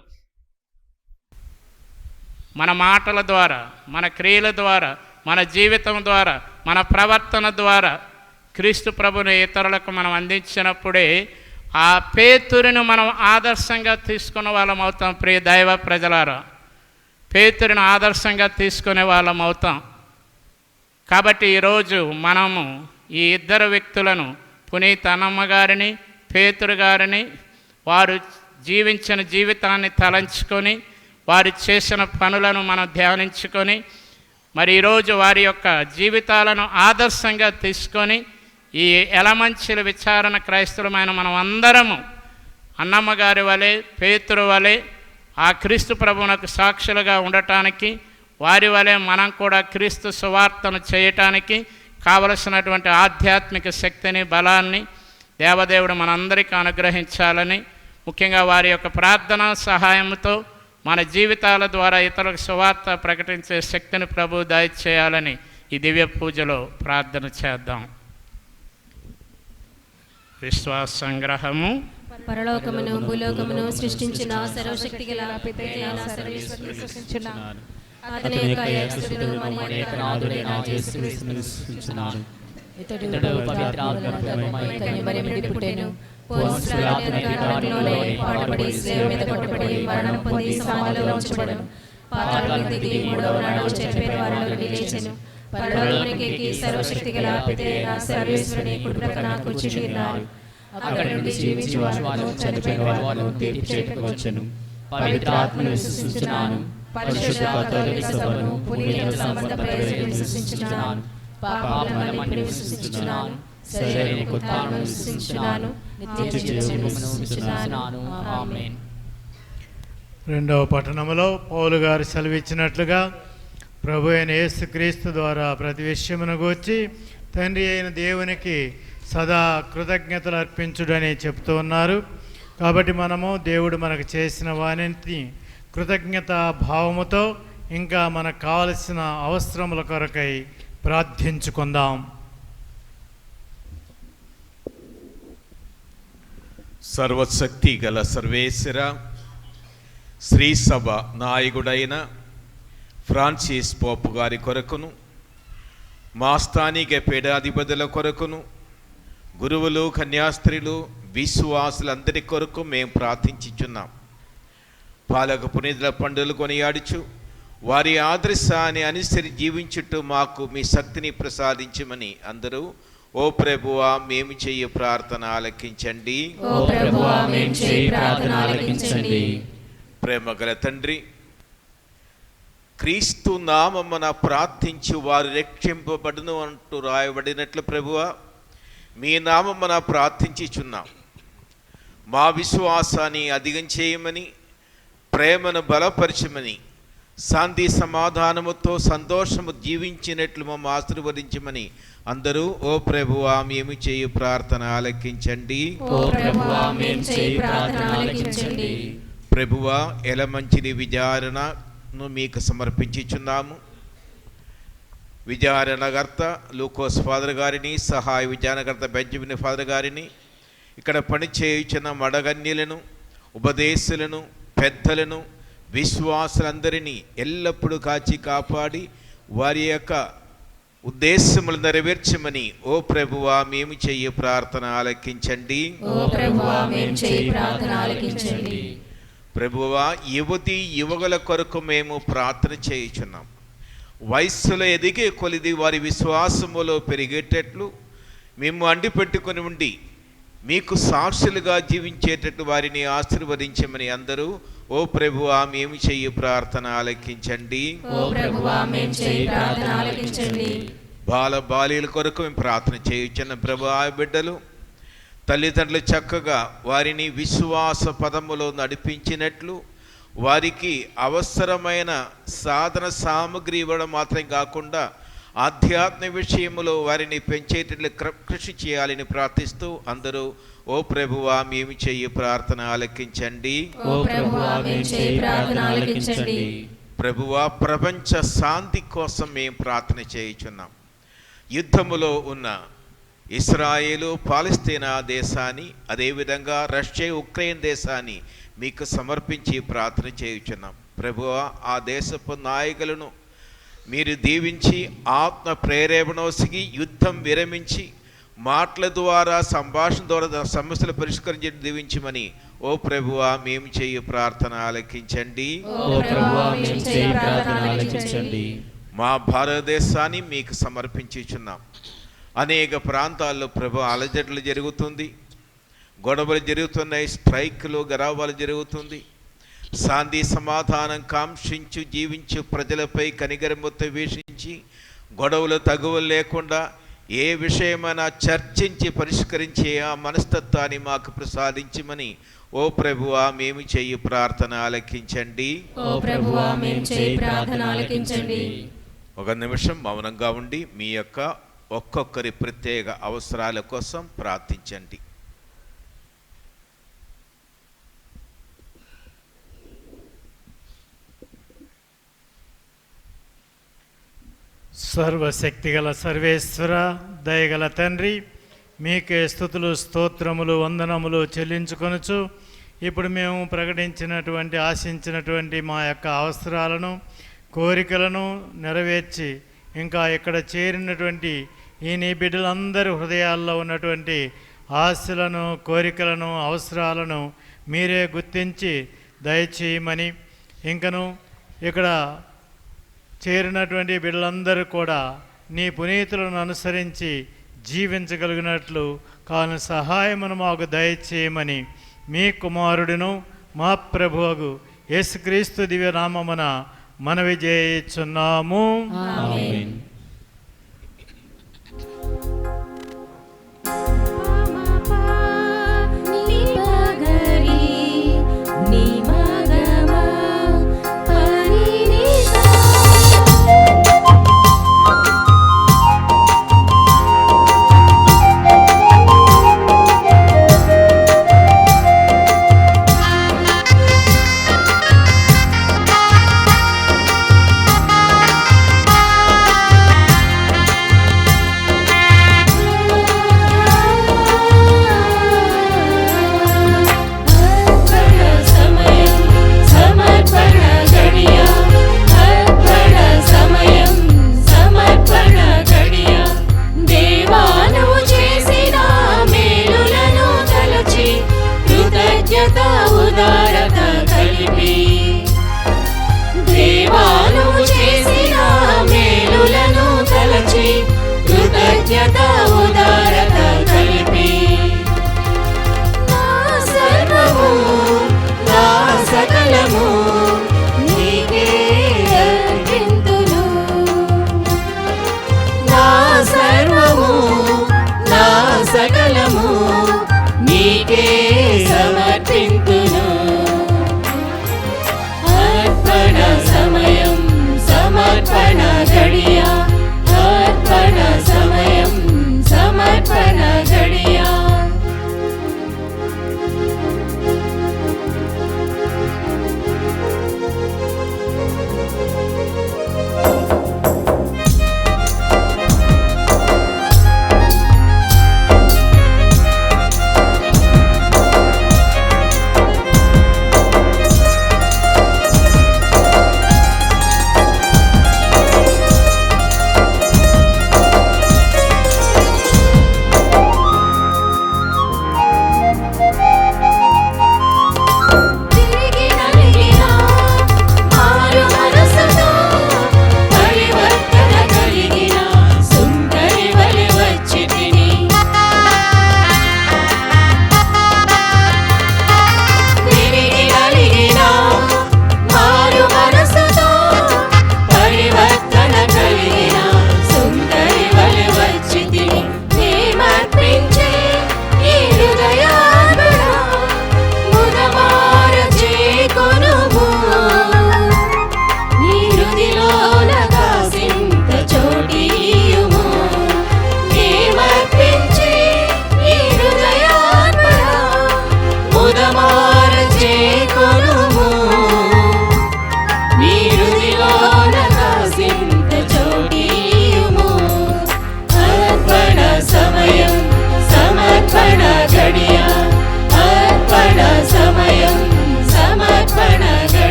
మన మాటల ద్వారా, మన క్రియల ద్వారా, మన జీవితం ద్వారా, మన ప్రవర్తన ద్వారా క్రీస్తు ప్రభుని ఇతరులకు మనం అందించినప్పుడే ఆ పేతురును మనం ఆదర్శంగా తీసుకునే వాళ్ళం అవుతాం. ప్రియ దైవ ప్రజలారా, పేతురును ఆదర్శంగా తీసుకునే వాళ్ళం అవుతాం. కాబట్టి ఈరోజు మనము ఈ ఇద్దరు వ్యక్తులను, పునీత్ అన్నమ్మ గారిని, పేతురు గారిని, వారు జీవించిన జీవితాన్ని తలంచుకొని వారు చేసిన పనులను మనం ధ్యానించుకొని, మరి ఈరోజు వారి యొక్క జీవితాలను ఆదర్శంగా తీసుకొని ఈ ఎలమంచిల విచారణ క్రైస్తవులమైన మనం అందరము అన్నమ్మ గారి వలె, పేతురు వలె ఆ క్రీస్తు ప్రభువునకు సాక్షులుగా ఉండటానికి, వారి వలె మనం కూడా క్రీస్తు సువార్తను చేయటానికి కావలసినటువంటి ఆధ్యాత్మిక శక్తిని, బలాన్ని దేవదేవుడు మనందరికీ అనుగ్రహించాలని, ముఖ్యంగా వారి యొక్క ప్రార్థన సహాయంతో మన జీవితాల ద్వారా ఇతరులకు సువార్త ప్రకటించే శక్తిని ప్రభు దయచేయాలని ఈ దివ్య పూజలో ప్రార్థన చేద్దాం. విశ్వాస సంగ్రహము. పరలోకమును భూలోకమును సృష్టించిన సర్వశక్తి గల పితైన సర్వేశ్వరుని స్తుతించుచున్నాను. అతని యొక్క ఏకసుతుడు మరియు ఏకనాథుడైన యేసుక్రీస్తును స్తుతించుచున్నాను. ఇతడు పవిత్రాత్మతో కన్యమరియు పుట్టెను. పోన్సు పిలాతునకు కారణంలో పాటుపడి శిలువ మీద కొట్టబడి మరణం పొంది సమాధిలో ఉంచబడెను. పాతాళములో దిగి మూడవ నాడు చనిపోయిన వారిలో లేచెను. పరలోకమునకు ఎక్కి సర్వశక్తి గల పితైన సర్వేశ్వరుని కుడి ప్రక్కన కూర్చుని ఉన్నారు. అక్కడ నుండి జీవించి వారు చనిపోయిన వారిని తీర్పు చేయుటకు వచ్చెను. పవిత్రాత్మను విశ్వసించుచున్నాను. పరిశుద్ధ కథోలిక సభను, పునీతుల సంబంధ ప్రయోజనం విశ్వసించుచున్నాను. పాపములను విశ్వసించుచున్నాను. శరీరానికి ఉత్థానమును విశ్వసించుచున్నాను. నిత్య జీవమును విశ్వసించుచున్నాను. ఆమేన్. రెండవ పట్టణములో పౌలు గారు సెలవిచ్చినట్లుగా ప్రభు అయిన యేసుక్రీస్తు ద్వారా ప్రతి విషయమును గూర్చి తండ్రి అయిన దేవునికి సదా కృతజ్ఞతలు అర్పించుడని చెప్తూ ఉన్నారు. కాబట్టి మనము దేవుడు మనకు చేసిన వానిని కృతజ్ఞత భావముతో ఇంకా మనకు కావలసిన అవసరముల కొరకై ప్రార్థించుకుందాం. సర్వశక్తి గల సర్వేశ్వర, శ్రీ సభ నాయకుడైన ఫ్రాన్సిస్ పోపు గారి కొరకును, మా స్థానిక పీఠాధిపతుల కొరకును, గురువులు, కన్యాస్త్రీలు, విశ్వాసులందరి కొరకు మేము ప్రార్థించుచున్నాం. పాలక పునీతుల పండుగలు కొనియాడుచు వారి ఆదర్శాన్ని అనుసరి జీవించుటూ మాకు మీ శక్తిని ప్రసాదించమని అందరూ ఓ ప్రభువా మేము చెయ్యి ప్రార్థన ఆలకించండి. ప్రేమ గల తండ్రి, క్రీస్తు నామమున ప్రార్థించి వారు రక్షింపబడును అంటూ రాయబడినట్లు ప్రభువా మీ నామమున ప్రార్థించుచున్నాం. మా విశ్వాసాన్ని అధికం చేయమని, ప్రేమను బలపరచమని, శాంతి సమాధానముతో సంతోషము జీవించినట్లు మమ్మ ఆశీర్వదించమని అందరూ ఓ ప్రభువా మేము చేయు ప్రార్థన ఆలకించండి. ప్రభువా ఎలమంచిని విచారణను మీకు సమర్పించుచున్నాము. విచారణకర్త లూకోస్ ఫాదర్ గారిని, సహాయ విచారణకర్త బెంజమిన్ ఫాదర్ గారిని, ఇక్కడ పనిచేయుచున్న మడగన్యులను, ఉపదేశులను, పెద్దలను, విశ్వాసులందరినీ ఎల్లప్పుడూ కాచి కాపాడి వారి యొక్క ఉద్దేశములు నెరవేర్చమని ఓ ప్రభువా మేము చెయ్యి ప్రార్థన ఆలకించండి. ప్రభువా యువతి యువకుల కొరకు మేము ప్రార్థన చేయుచున్నాం. వయస్సులో ఎదిగే కొలిది వారి విశ్వాసములో పెరిగేటట్లు మేము అండిపెట్టుకుని ఉండి మీకు సాక్షులుగా జీవించేటట్లు వారిని ఆశీర్వదించమని అందరూ ఓ ప్రభువా మేము చెయ్యి ప్రార్థన ఆలకించండి. బాల బాలీల కొరకు మేము ప్రార్థన చేయుచున్న ప్రభువా బిడ్డలు తల్లిదండ్రులు చక్కగా వారిని విశ్వాస పదములో నడిపించినట్లు వారికి అవసరమైన సాధన సామగ్రి ఇవ్వడం మాత్రం కాకుండా ఆధ్యాత్మ విషయములో వారిని పెంచేటట్లు కృషి చేయాలని ప్రార్థిస్తూ అందరూ ఓ ప్రభువా మేము చెయ్యి ప్రార్థన ఆలకించండి. ప్రభువా ప్రపంచ శాంతి కోసం మేము ప్రార్థన చేయుచున్నాం. యుద్ధములో ఉన్న ఇస్రాయేలు పాలస్తీనా దేశాన్ని, అదేవిధంగా రష్యా ఉక్రెయిన్ దేశాన్ని మీకు సమర్పించి ప్రార్థన చేయుచున్నాం. ప్రభువా ఆ దేశపు నాయకులను మీరు దీవించి ఆత్మ ప్రేరేపణోసిగి యుద్ధం విరమించి మాటల ద్వారా, సంభాషణ ద్వారా సమస్యలు పరిష్కరించి దీవించమని ఓ ప్రభువా మేము చెయ్యి ప్రార్థన ఆలకించండి. మా భారతదేశాన్ని మీకు సమర్పించుచున్నాం. అనేక ప్రాంతాల్లో ప్రభు అలజడులు జరుగుతుంది, గొడవలు జరుగుతున్నాయి, స్ట్రైక్లు గరావాలు జరుగుతుంది. శాంతి సమాధానం కాంక్షించు జీవించు ప్రజలపై కనికరముతో వీక్షించి గొడవలు తగువలు లేకుండా ఏ విషయమైనా చర్చించి పరిష్కరించే ఆ మనస్తత్వాన్ని మాకు ప్రసాదించమని ఓ ప్రభువా మేము చేయు ప్రార్థన ఆలకించండి. ఓ ప్రభువా మేము చేయు ప్రార్థన ఆలకించండి. ఒక నిమిషం మౌనంగా ఉండి మీ యొక్క ఒక్కొక్కరి ప్రత్యేక అవసరాల కోసం ప్రార్థించండి. సర్వశక్తిగల సర్వేశ్వర, దయగల తండ్రి, మీకే స్తుతులు స్తోత్రములు వందనములు చెల్లించుకొనుచు ఇప్పుడు మేము ప్రకటించినటువంటి ఆశించినటువంటి మా యొక్క అవసరాలను కోరికలను నెరవేర్చి ఇంకా ఇక్కడ చేరినటువంటి ఈ నీ బిడ్డలందరి హృదయాల్లో ఉన్నటువంటి ఆశలను కోరికలను అవసరాలను మీరే గుర్తించి దయచేయమని, ఇంకను ఇక్కడ చేరినటువంటి బిడ్డలందరూ కూడా నీ పునీతులను అనుసరించి జీవించగలిగినట్లు కాను సహాయమును మాకు దయచేయమని మీ కుమారుడును మా ప్రభువగు యేసుక్రీస్తు దివ్యనామమున మనవి చేయుచున్నాము. ఆమేన్. సమర్పణ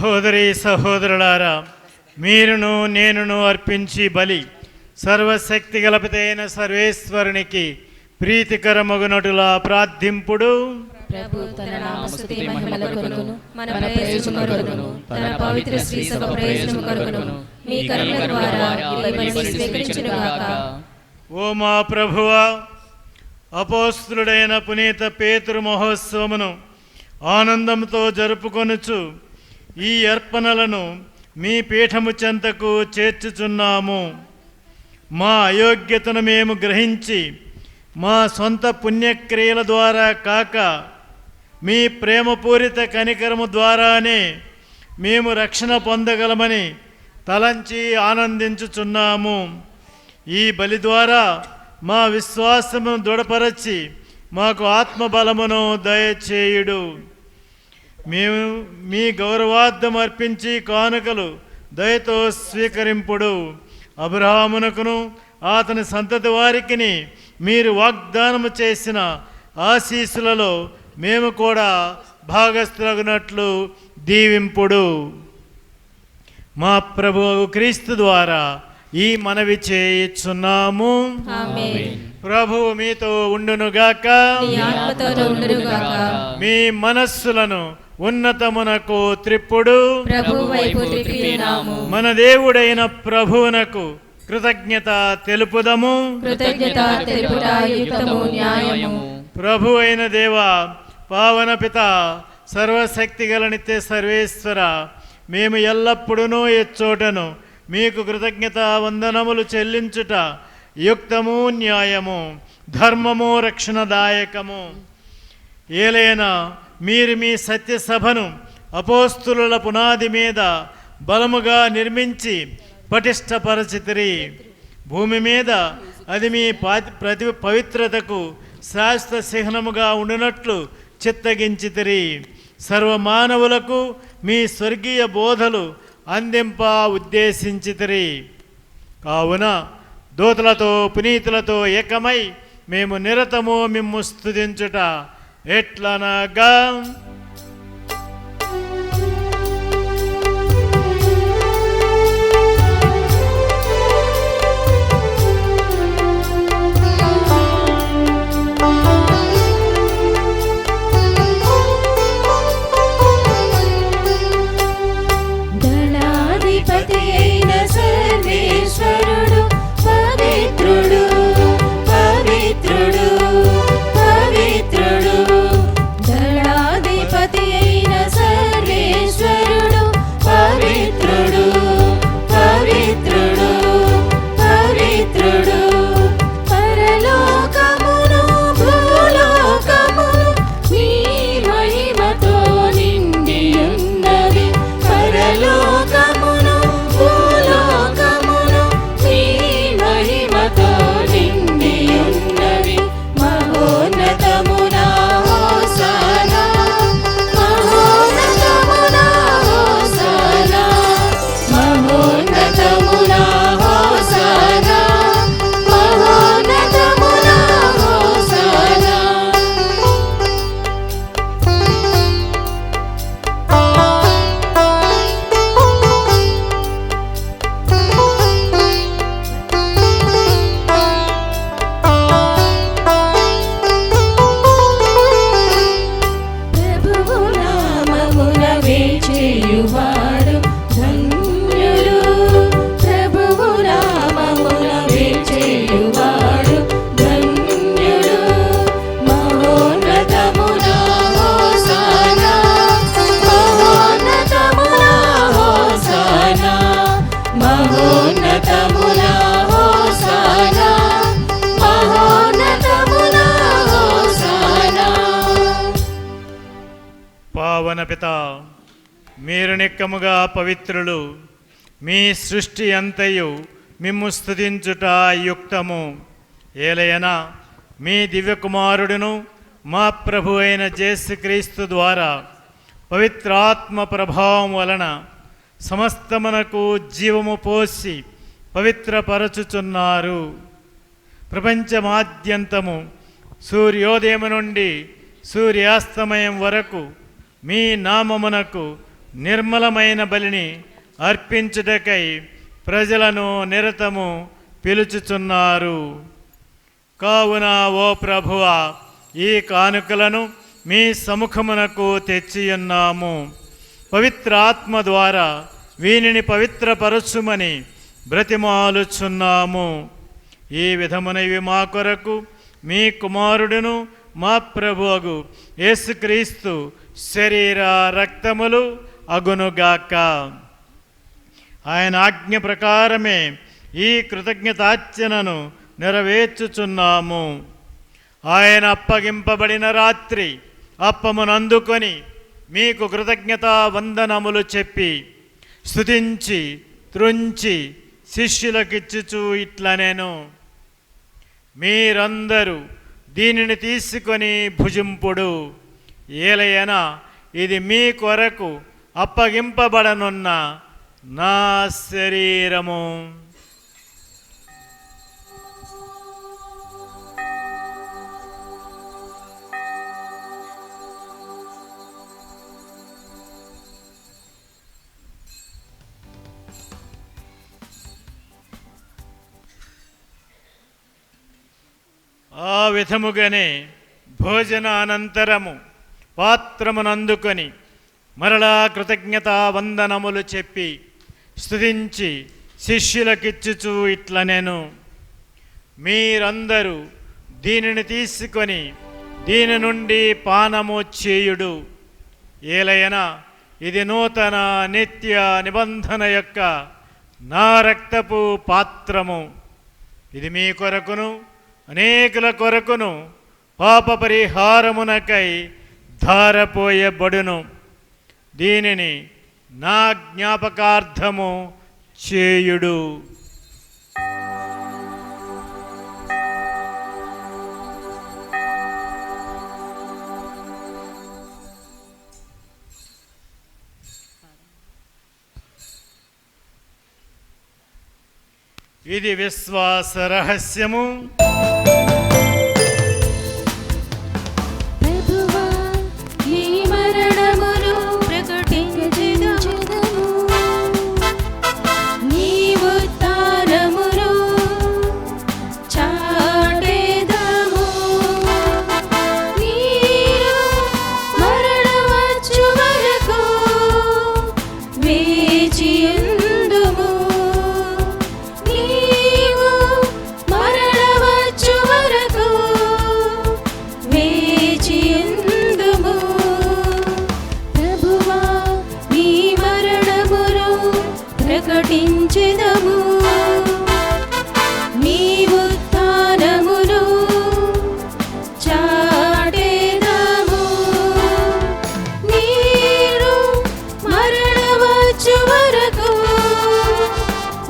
సహోదరి సహోదరులారా, మీరును నేనును అర్పించి బలి సర్వశక్తి గలపతైన సర్వేశ్వరునికి ప్రీతికరమగునటులా ప్రార్థింపుడు. ప్రభు తన నామస్తుతి మహిమల కొరకును మన ప్రయోజనము కొరకును తన పవిత్ర శ్రీ సభ ప్రయోజనము కొరకును మీ కరుణ ద్వారా ఈ బలిని స్వీకరించునుగాక. ఓ మా ప్రభువా, అపోస్తులుడైన పునీత పేతురు మహోత్సవమును ఆనందంతో జరుపుకొనుచు ఈ అర్పణలను మీ పీఠము చెంతకు చేర్చుచున్నాము. మా అయోగ్యతను మేము గ్రహించి మా సొంత పుణ్యక్రియల ద్వారా కాక మీ ప్రేమపూరిత కనికరము ద్వారానే మేము రక్షణ పొందగలమని తలంచి ఆనందించుచున్నాము. ఈ బలి ద్వారా మా విశ్వాసమును దృఢపరచి మాకు ఆత్మబలమును దయచేయుడు. మేము మీ గౌరవార్థం అర్పించి కానుకలు దయతో స్వీకరింపుడు. అబ్రహామునకును అతని సంతతి వారికిని మీరు వాగ్దానము చేసిన ఆశీస్సులలో మేము కూడా భాగస్థులగునట్లు దీవింపుడు. మా ప్రభువు క్రీస్తు ద్వారా ఈ మనవి చేయుచున్నాము. ఆమేన్. ప్రభువు మీతో ఉండునుగాక. నీ ఆత్మతోను ఉండునుగాక. మీ మనస్సులను ఉన్నతమునకు త్రిప్పుడు. ప్రభు వైపు త్రిప్పినాము. మన దేవుడైన ప్రభువునకు కృతజ్ఞత తెలుపుదము. కృతజ్ఞత తెలుపుట యుక్తము న్యాయము. ప్రభు అయిన దేవ, పావన పిత, సర్వశక్తి గల నిత్య సర్వేశ్వర, మేము ఎల్లప్పుడూ ఎచ్చోటను మీకు కృతజ్ఞత వందనములు చెల్లించుట యుక్తము న్యాయము, ధర్మము రక్షణదాయకము. ఏలైనా మీరు మీ సత్యసభను అపోస్తులుల పునాది మీద బలముగా నిర్మించి పటిష్టపరచితిరి. భూమి మీద అది మీ పవిత్రతకు శాశ్వత చిహ్నముగా ఉండునట్లు చిత్తగించితిరి. సర్వమానవులకు మీ స్వర్గీయ బోధలు అందింప ఉద్దేశించితిరి. కావున దూతలతో పునీతులతో ఏకమై మేము నిరతము మిమ్ము స్తుతించుట ఎట్లనగా, దళాధిపతి అయిన సర్వేశ్వరుడు పవిత్రుడు, పవిత్రుడు, పవిత్రుడు. దళాధిపతి అయిన సర్వేశ్వరుడు పవిత్రుడు, పవిత్రుడు, పవిత్రుడు. పరలోకమును భూలోకమును నీ మహిమతో నిండి ఉన్నవి. పరలోకమును భూలోకమును నీ మహిమతో నిండి ఉన్నవి. మహోన్నతమున హోసానా, మహోన్నతమున హోసానా, మహోన్నతమున హోసానా, మహోన్నతమున హోసానా. ప్రభువు నామమున వేచేయువారు ధన్యులు. ప్రభువు నామమున వేచేయువారు ధన్యులు. మహోన్నతమున హోసానా, మహోన్నతమున హోసానా, మహోన్నతమున హోసానా, మహోన్నతమున హోసానా. పావన పిత, మీరు నిక్కముగా పవిత్రులు. మీ సృష్టి అంతయు మిమ్ము స్తుతించుట యుక్తము. ఏలయనా మీ దివ్యకుమారుడును మా ప్రభు అయిన యేసుక్రీస్తు ద్వారా పవిత్రాత్మ ప్రభావం వలన సమస్తమునకు జీవము పోసి పవిత్రపరచుచున్నారు. ప్రపంచమాద్యంతము సూర్యోదయం నుండి సూర్యాస్తమయం వరకు మీ నామమునకు నిర్మలమైన బలిని అర్పించుటకై ప్రజలను నిరతము పిలుచుచున్నారు. కావున ఓ ప్రభువా, ఈ కానుకలను మీ సముఖమునకు తెచ్చియున్నాము. పవిత్ర ఆత్మ ద్వారా వీనిని పవిత్రపరచుమని బ్రతిమాలుచున్నాము. ఈ విధమున ఇవి మా కొరకు మీ కుమారుడును మా ప్రభువగు యేసుక్రీస్తు శరీర రక్తములు అగునుగాక. ఆయన ఆజ్ఞ ప్రకారమే ఈ కృతజ్ఞతార్చనను నెరవేర్చుచున్నాము. ఆయన అప్పగింపబడిన రాత్రి అప్పమునందుకొని మీకు కృతజ్ఞతా వందనములు చెప్పి స్తుతించి త్రుంచి శిష్యులకిచ్చుచూ ఇట్లనెను, మీరందరూ దీనిని తీసుకొని భుజింపుడు. ఏలయనా ఇది మీ కొరకు అప్పగింపబడనున్న నా శరీరము. ఆ విధముగానే భోజన అనంతరము పాత్రమునందుకొని మరలా కృతజ్ఞతా వందనములు చెప్పి స్తుతించి శిష్యులకిచ్చుచూ ఇట్లనెను, మీరందరూ దీనిని తీసుకొని దీని నుండి పానము చేయుడు. ఏలయనా ఇది నూతన నిత్య నిబంధన యొక్క నా రక్తపు పాత్రము. ఇది మీ కొరకును అనేకుల కొరకును పాప పరిహారమునకై ధారపోయబడును. దీనిని నా జ్ఞాపకార్థము చేయుడు. ఇది విశ్వాస రహస్యము. ప్రభువా, నీ మరణమును ప్రకటించెదము, నీ ఉత్థానమును చాటెదము. నీరు మరణవచ్చు వరకు వేచియుందుము. నీవు మరణవచ్చు వరకు వేచియుందుము. ప్రభువా, నీ మరణమును ప్రకటించెదము, నీ ఉత్థానమును చాటెదము. నీరు మరణవచ్చు వరకు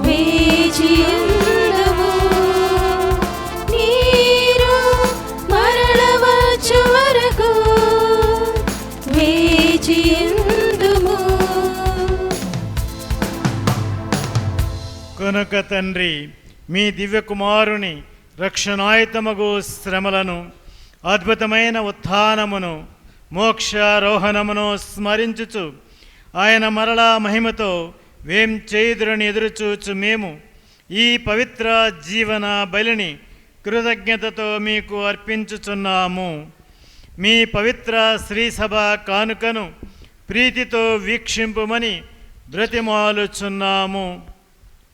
వేచియుందుము. నీరు మరణవచ్చు వరకు వేచియుందుము. కనుక తండ్రి, మీ దివ్యకుమారుని రక్షణాయుతమగు శ్రమలను, అద్భుతమైన ఉత్థానమును, మోక్షారోహణమును స్మరించుచు ఆయన మరలా మహిమతో వేం చేయుదురని ఎదురుచూచు మేము ఈ పవిత్ర జీవన బలిని కృతజ్ఞతతో మీకు అర్పించుచున్నాము. మీ పవిత్ర శ్రీసభ కానుకను ప్రీతితో వీక్షింపుమని బ్రతిమాలుచున్నాము.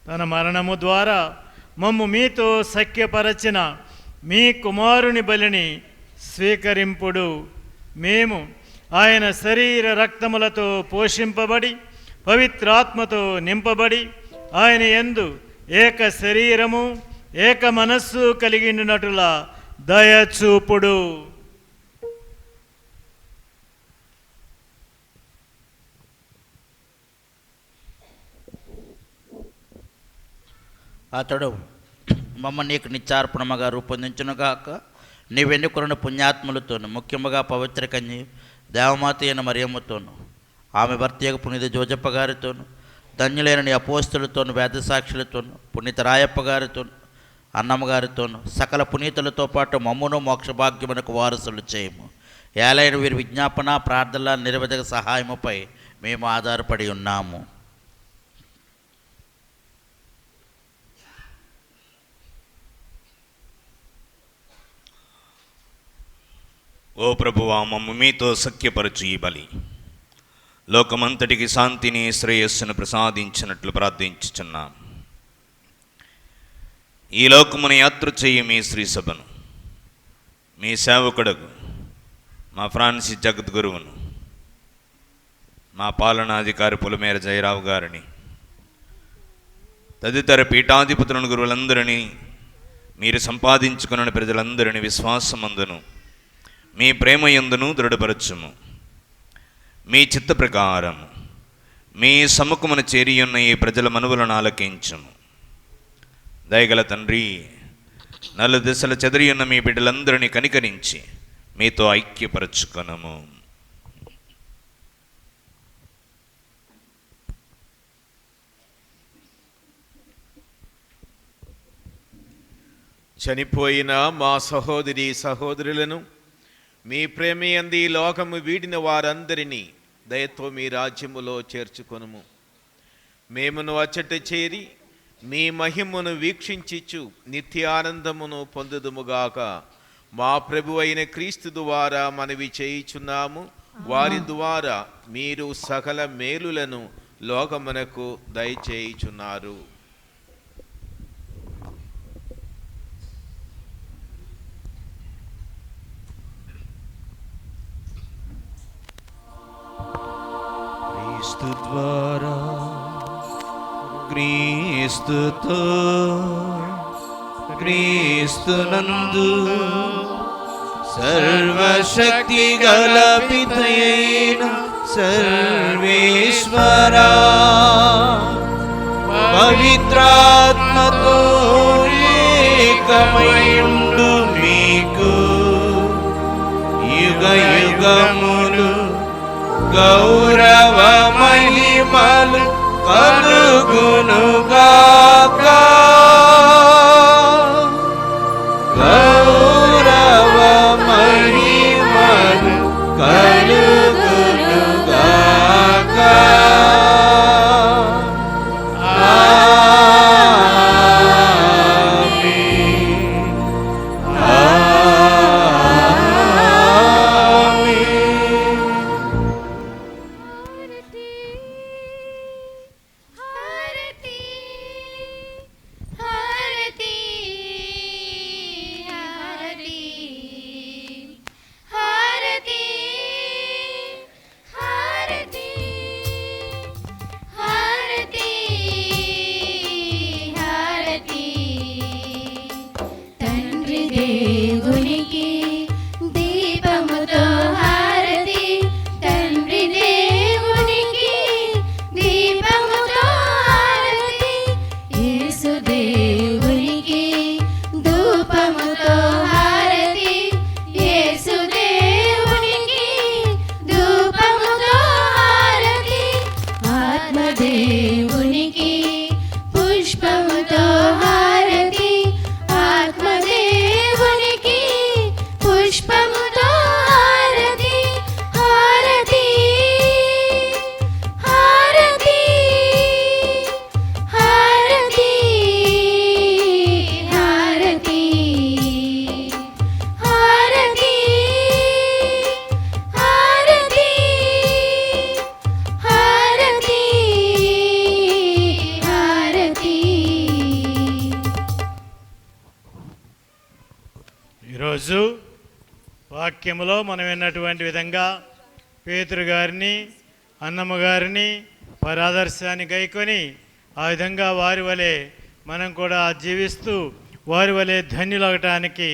తన మరణము ద్వారా మమ్ము మీతో సఖ్యపరచిన మీ కుమారుని బలిని స్వీకరింపుడు. మేము ఆయన శరీర రక్తములతో పోషింపబడి పవిత్రాత్మతో నింపబడి ఆయన యందు ఏక శరీరము ఏక మనస్సు కలిగినట్లుగా దయచూపుడు. అతడు మమ్మల్ని నీకు నిత్యార్పణముగా రూపొందించునుగాక. నీ వెన్నుకొరను పుణ్యాత్ములతోను, ముఖ్యముగా పవిత్ర కన్య దేవమాత అయిన మరియమ్మతోను, ఆమె భర్తయ్య పునీత జోజప్ప గారితోను, ధన్యులైన నీ అపోస్తులతోను, వేద సాక్షులతోను, పునీత రాయప్ప గారితోను, అన్నమ్మ గారితోను, సకల పునీతులతో పాటు మమ్మును మోక్షభాగ్యమునకు వారసులు చేయము. ఏలైన వీరి విజ్ఞాపన ప్రార్థనల నిరవధిక సహాయముపై మేము ఆధారపడి ఉన్నాము. ఓ ప్రభువా, మమ్ము మీతో సఖ్యపరచు ఈ బలి లోకమంతటికి శాంతిని శ్రేయస్సును ప్రసాదించినట్లు ప్రార్థించుచున్నాం. ఈ లోకమును యాత్ర చేయి మీ శ్రీ సభను, మీ సేవకుడకు మా ఫ్రాన్సిస్ జగద్గురువును, మా పాలనాధికారి పులమేర జయరావు గారిని, తదితర పీఠాధిపతులను గురువులందరినీ, మీరు సంపాదించుకున్న ప్రజలందరినీ విశ్వాసమందును మీ ప్రేమయందును దృఢపరచుము. మీ చిత్త ప్రకారము మీ సముఖమున చేరియున్న ఈ ప్రజల మనువులను ఆలకించుము. దయగల తండ్రి, నలు దిశల చెదిరియున్న మీ బిడ్డలందరినీ కనికరించి మీతో ఐక్యపరచుకొనము. చనిపోయిన మా సహోదరి సహోదరులను మీ ప్రేమయందు ఈ లోకము వీడిన వారందరినీ దయతో మీ రాజ్యములో చేర్చుకొనుము. మేమును అచ్చట చేరి మీ మహిమను వీక్షించిచు నిత్యానందమును పొందుదుముగాక. మా ప్రభు అయిన క్రీస్తు ద్వారా మనవి చేయుచున్నాము. వారి ద్వారా మీరు సకల మేలులను లోకమునకు దయచేయుచున్నారు. క్రీస్తు ద్వారా, క్రీస్తుతో, క్రీస్తునందు సర్వశక్తి గల పితయైన సర్వేశ్వరా, పవిత్రాత్మతో ఏకమైయుండు మీకు యుగ యుగములు గౌరవ మహిమలు కలుగునుగాక. గౌరవ మహిమలు కలుగునుగాక. ఈరోజు వాక్యములో మనం విన్నటువంటి విధంగా పేతురు గారిని, అన్నమ్మ గారిని వారి ఆదర్శాన్ని గైకొని ఆ విధంగా వారి వలె మనం కూడా జీవిస్తూ వారి వలె ధన్యులవటానికి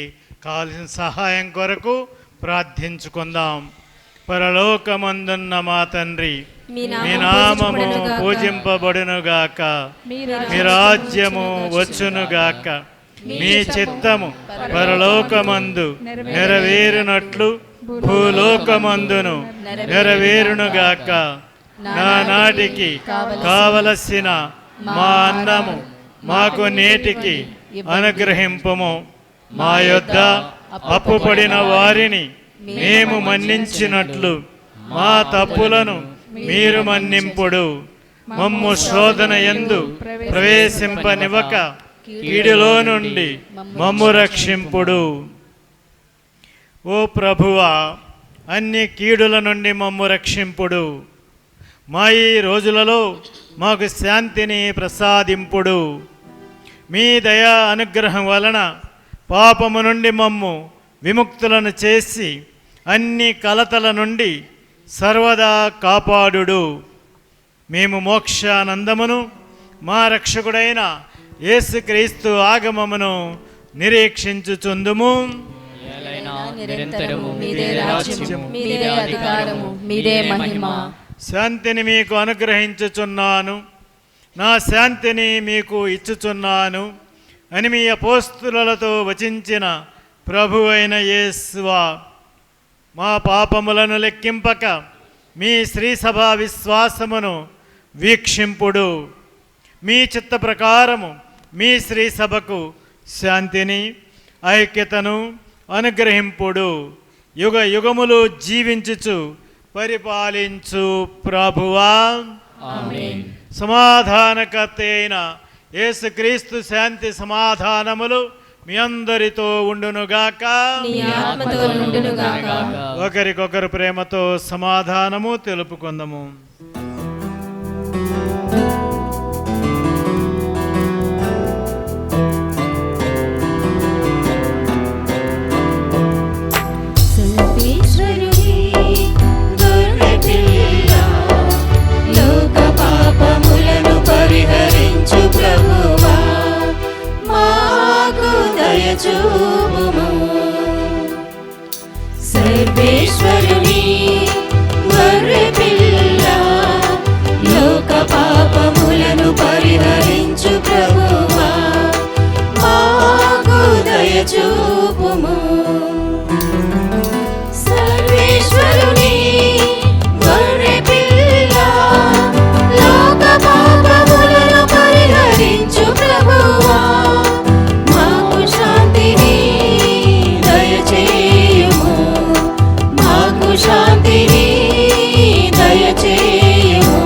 కావలసిన సహాయం కొరకు ప్రార్థించుకుందాం. పరలోకమందున్న మా తండ్రి, మీ నామము పూజింపబడునుగాక, మీ రాజ్యము వచ్చునుగాక, మీ చిత్తము పరలోకమందు నెరవేరునట్లు భూలోకమందును నెరవేరునుగాక. నానాటికి కావలసిన మా అన్నము మాకు నేటికి అనుగ్రహింపుము. మా యొద్ద అప్పుపడిన వారిని మేము మన్నించినట్లు మా తప్పులను మీరు మన్నింపుడు. మమ్ము శోధన యందు ప్రవేశింపనివ్వక కీడులో నుండి మమ్ము రక్షింపుడు. ఓ ప్రభువా, అన్ని కీడుల నుండి మమ్ము రక్షింపుడు. మా ఈ రోజులలో మాకు శాంతిని ప్రసాదింపుడు. మీ దయా అనుగ్రహం వలన పాపము నుండి మమ్ము విముక్తులను చేసి అన్ని కలతల నుండి సర్వదా కాపాడుడు. మేము మోక్షానందమును మా రక్షకుడైన యేసుక్రీస్తు ఆగమమును నిరీక్షించుచుందుము. నిరంతరము మీదే రాజ్యము, మీదే అధికారము, మీదే మహిమ. శాంతిని మీకు అనుగ్రహించుచున్నాను, నా శాంతిని మీకు ఇచ్చుచున్నాను అని మీ అపోస్తులతో వచించిన ప్రభువైన యేసువా, మా పాపములను లెక్కింపక మీ శ్రీసభా విశ్వాసమును వీక్షింపుడు. మీ చిత్త ప్రకారము మీ శ్రీసభకు శాంతిని ఐక్యతను అనుగ్రహింపుడు. యుగ యుగములు జీవించుచు పరిపాలించు ప్రభువా, సమాధానకర్త అయిన యేసుక్రీస్తు శాంతి సమాధానములు మీ అందరితో ఉండునుగాక. ఒకరికొకరు ప్రేమతో సమాధానము తెలుపుకుందాము. లోక పాపములను పరిహరించు ప్రభువా, మాకు దయచూపుము. సర్వేశ్వరుని గొర్రె పిల్ల, లోక పాపములను పరిహరించు ప్రభువా, మాకు దయచూపుము. సర్వేశ్వరుని గొర్రె పిల్ల, లోక పాపములను పరిహరించు ప్రభువా, మాకు శాంతిని దయచేయుము. మాకు శాంతిని దయచేయుము.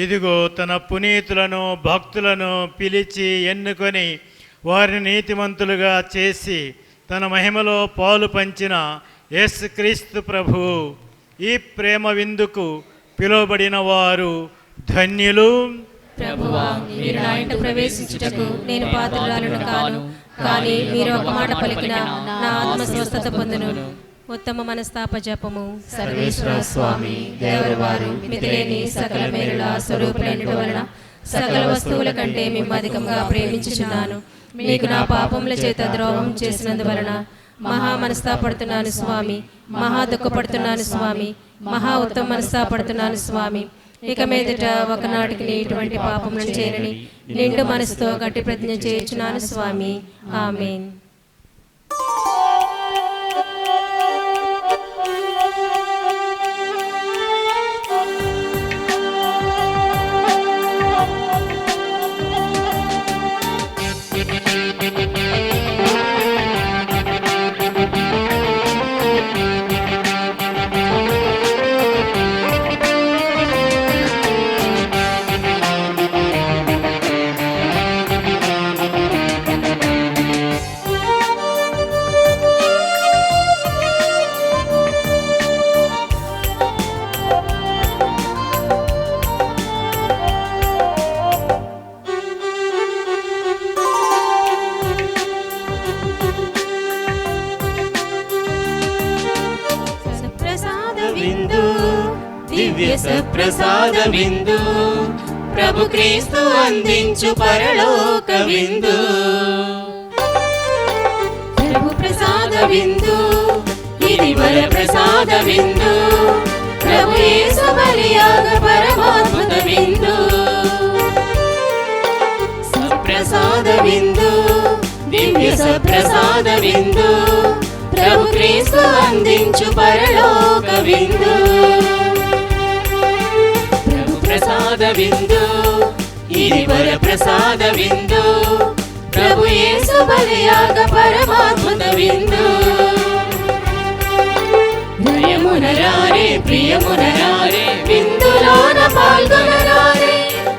ఇదిగో తన పునీతులను భక్తులను పిలిచి ఎన్నుకొని వారిని నీతిమంతులుగా చేసి తన మహిమలో పాలు పంచిన యేసుక్రీస్తు ప్రభువు. ఈ ప్రేమ విందుకు పిలువబడిన వారు ధన్యులు. ప్రభువా, మీరు నా ఇంట ప్రవేశించుటకు నేను పాత్రురాలను కాను, కానీ మీరు ఒక మాట పలికిన నా ఆత్మ స్వస్థత పొందును. ఉత్తమ మనస్తాప జపము. సర్వేశ్వర స్వామి దేవరు వారు మితిలేని సకల మేలుల స్వరూపులైన వలన సకల వస్తువుల కంటే మేము అధికంగా ప్రేమించుచున్నాను. మీకు నా పాపముల చేత ద్రోహం చేసినందువలన మహా మనస్తాపడుతున్నాను స్వామి, మహా దుఃఖపడుతున్నాను స్వామి, మహా ఉత్తమ మనస్తాపడుతున్నాను స్వామి. ఇక మీదట ఒకనాటికి ఇటువంటి పాపములను చేయనని నిండు మనసుతో గట్టి ప్రతిజ్ఞ చేయుచున్నాను స్వామి. ఆమేన్. ప్రసాద విందు ప్రభు క్రీస్తు అందించు పరలోక విందు. ప్రభు ప్రసాద విందు, ఇది వర ప్రసాద విందు. ప్రభు యేసు బలియాగ పరమాద్భుత విందు. సప్రసాద విందు, దివ్య సప్రసాద విందు. ప్రభు క్రీస్తు అందించు పరలోక విందు. ప్రసాద విందు, ఇది వర ప్రసాద విందు. ప్రభు యేసు బలియాగ పరమాద్భుత విందు. హృదయమునరారే ప్రియమునరారే విందులోన పాల్గొనరారే